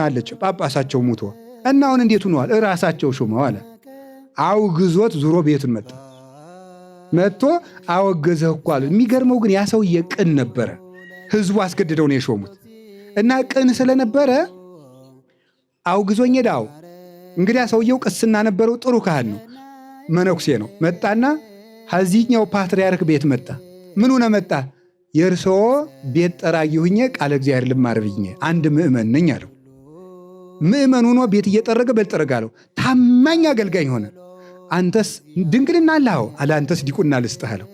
አለች? ጳጳሳቸው ሙቶ እና አሁን እንዴት ሆነዋል? እራሳቸው ሾመው አለ። አውግዞት ዙሮ ቤቱን መጥቶ አወገዘህ እኮ አሉ። የሚገርመው ግን ያ ሰውዬ ቅን ነበረ። ህዝቡ አስገድደው ነው የሾሙት እና ቅን ስለነበረ አውግዞኝ ሄዳው። እንግዲያ ሰውየው ቅስና ነበረው፣ ጥሩ ካህን ነው፣ መነኩሴ ነው። መጣና ከዚህኛው ፓትርያርክ ቤት መጣ። ምን ሆነ መጣ? የእርስዎ ቤት ጠራጊ ሁኜ ቃለ እግዚአብሔር ልማር ብዬ አንድ ምእመን ነኝ አለው። ምእመን ሆኖ ቤት እየጠረገ በልጠረግ አለው። ታማኝ አገልጋኝ ሆነ። አንተስ ድንግልና አለኸው አለ። አንተስ ዲቁና ልስጥህ አለው።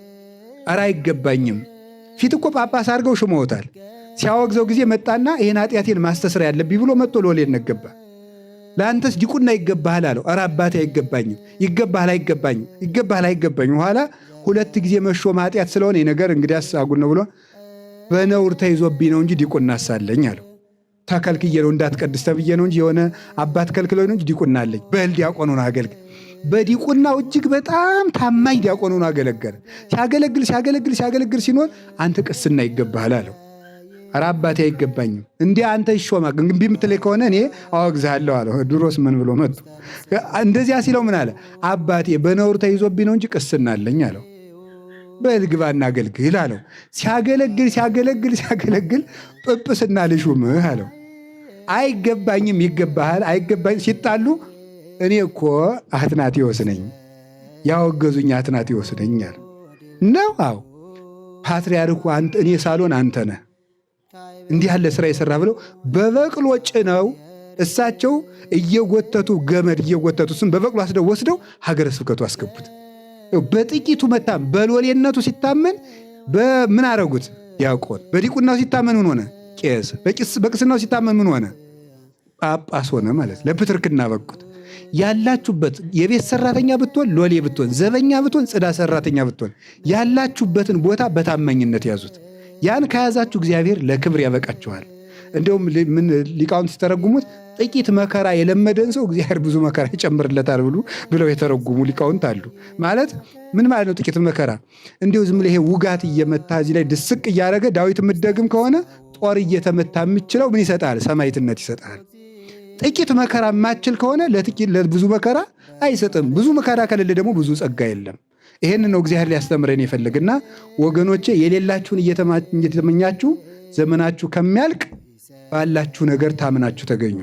ኧረ አይገባኝም። ፊት እኮ ጳጳስ አድርገው ሾመውታል። ሲያወግዘው ጊዜ መጣና ይህን ኃጢአቴን ማስተስር ያለብኝ ብሎ መጥቶ ሎሌን ነገባ። ለአንተስ ዲቁና ይገባሃል አለው። ኧረ አባቴ አይገባኝም። ይገባሃል አይገባኝም፣ ይገባሃል አይገባኝም። ኋላ 2 ጊዜ መሾም ኃጢአት ስለሆነ ነገር እንግዲያስ አጉል ነው ብሎ በነውር ተይዞብኝ ነው እንጂ ዲቁና አሳለኝ አለው። ተከልክዬ ነው እንዳትቀድስ ተብዬ ነው እንጂ የሆነ አባት ከልክለው ነው እንጂ ዲቁና አለኝ። በል ዲያቆን ሆኖ አገልግል። በዲቁናው እጅግ በጣም ታማኝ ዲያቆን ሆኖ አገለገለ። ሲያገለግል ሲኖር አንተ ቅስና ይገባሃል አለው። ኧረ አባቴ አይገባኝም፣ እንዲህ አንተ ይሾማ ግንቢ የምትለኝ ከሆነ እኔ አወግዝሃለሁ አለው። ድሮስ ምን ብሎ መጡ። እንደዚያ ሲለው ምን አለ? አባቴ በነውር ተይዞብኝ ነው እንጂ ቅስና አለኝ አለው። በል ግባና አገልግል አለው። ሲያገለግል ጵጵስና ልሹምህ አለው። አይገባኝም፣ ይገባሃል አይገባኝ። ሲጣሉ እኔ እኮ አትናቴዎስ ነኝ፣ ያወገዙኝ አትናቴዎስ ነኝ አለ። ነው አዎ ፓትርያርኩ እኔ ሳልሆን አንተ ነህ እንዲህ ያለ ስራ የሰራ ብለው በበቅሎ ጭነው እሳቸው ገመድ እየጎተቱ ስም በበቅሎ ወስደው ሀገረ ስብከቱ አስገቡት። በጥቂቱ መታመን በሎሌነቱ ሲታመን በምን አረጉት? ዲያቆን። በዲቁናው ሲታመን ምን ሆነ? ቄስ። በቅስናው ሲታመን ምን ሆነ? ጳጳስ ሆነ ማለት ለፕትርክና በቁት። ያላችሁበት የቤት ሰራተኛ ብትሆን፣ ሎሌ ብትሆን፣ ዘበኛ ብትሆን፣ ጽዳት ሰራተኛ ብትሆን ያላችሁበትን ቦታ በታማኝነት ያዙት። ያን ከያዛችሁ እግዚአብሔር ለክብር ያበቃችኋል። እንደውም ምን ሊቃውንት ሲተረጉሙት ጥቂት መከራ የለመደን ሰው እግዚአብሔር ብዙ መከራ ይጨምርለታል ብለው የተረጉሙ ሊቃውንት አሉ። ማለት ምን ማለት ነው? ጥቂት መከራ እንዲሁ ዝም ብለህ ውጋት እየመታ እዚህ ላይ ድስቅ እያደረገ ዳዊት የምትደግም ከሆነ ጦር እየተመታ የምችለው ምን ይሰጣል? ሰማዕትነት ይሰጣል። ጥቂት መከራ የማችል ከሆነ ለብዙ መከራ አይሰጥም። ብዙ መከራ ከሌለ ደግሞ ብዙ ጸጋ የለም። ይሄን ነው እግዚአብሔር ሊያስተምረን የፈለግና ወገኖቼ የሌላችሁን እየተመኛችሁ ዘመናችሁ ከሚያልቅ ባላችሁ ነገር ታምናችሁ ተገኙ።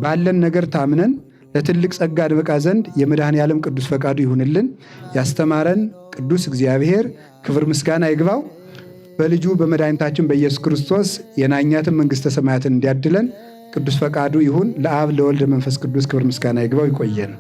ባለን ነገር ታምነን ለትልቅ ጸጋ እንበቃ ዘንድ የመድኃኔዓለም ቅዱስ ፈቃዱ ይሁንልን። ያስተማረን ቅዱስ እግዚአብሔር ክብር ምስጋና ይግባው። በልጁ በመድኃኒታችን በኢየሱስ ክርስቶስ የናኛትን መንግሥተ ሰማያትን እንዲያድለን ቅዱስ ፈቃዱ ይሁን። ለአብ ለወልድ መንፈስ ቅዱስ ክብር ምስጋና ይግባው። ይቆየን።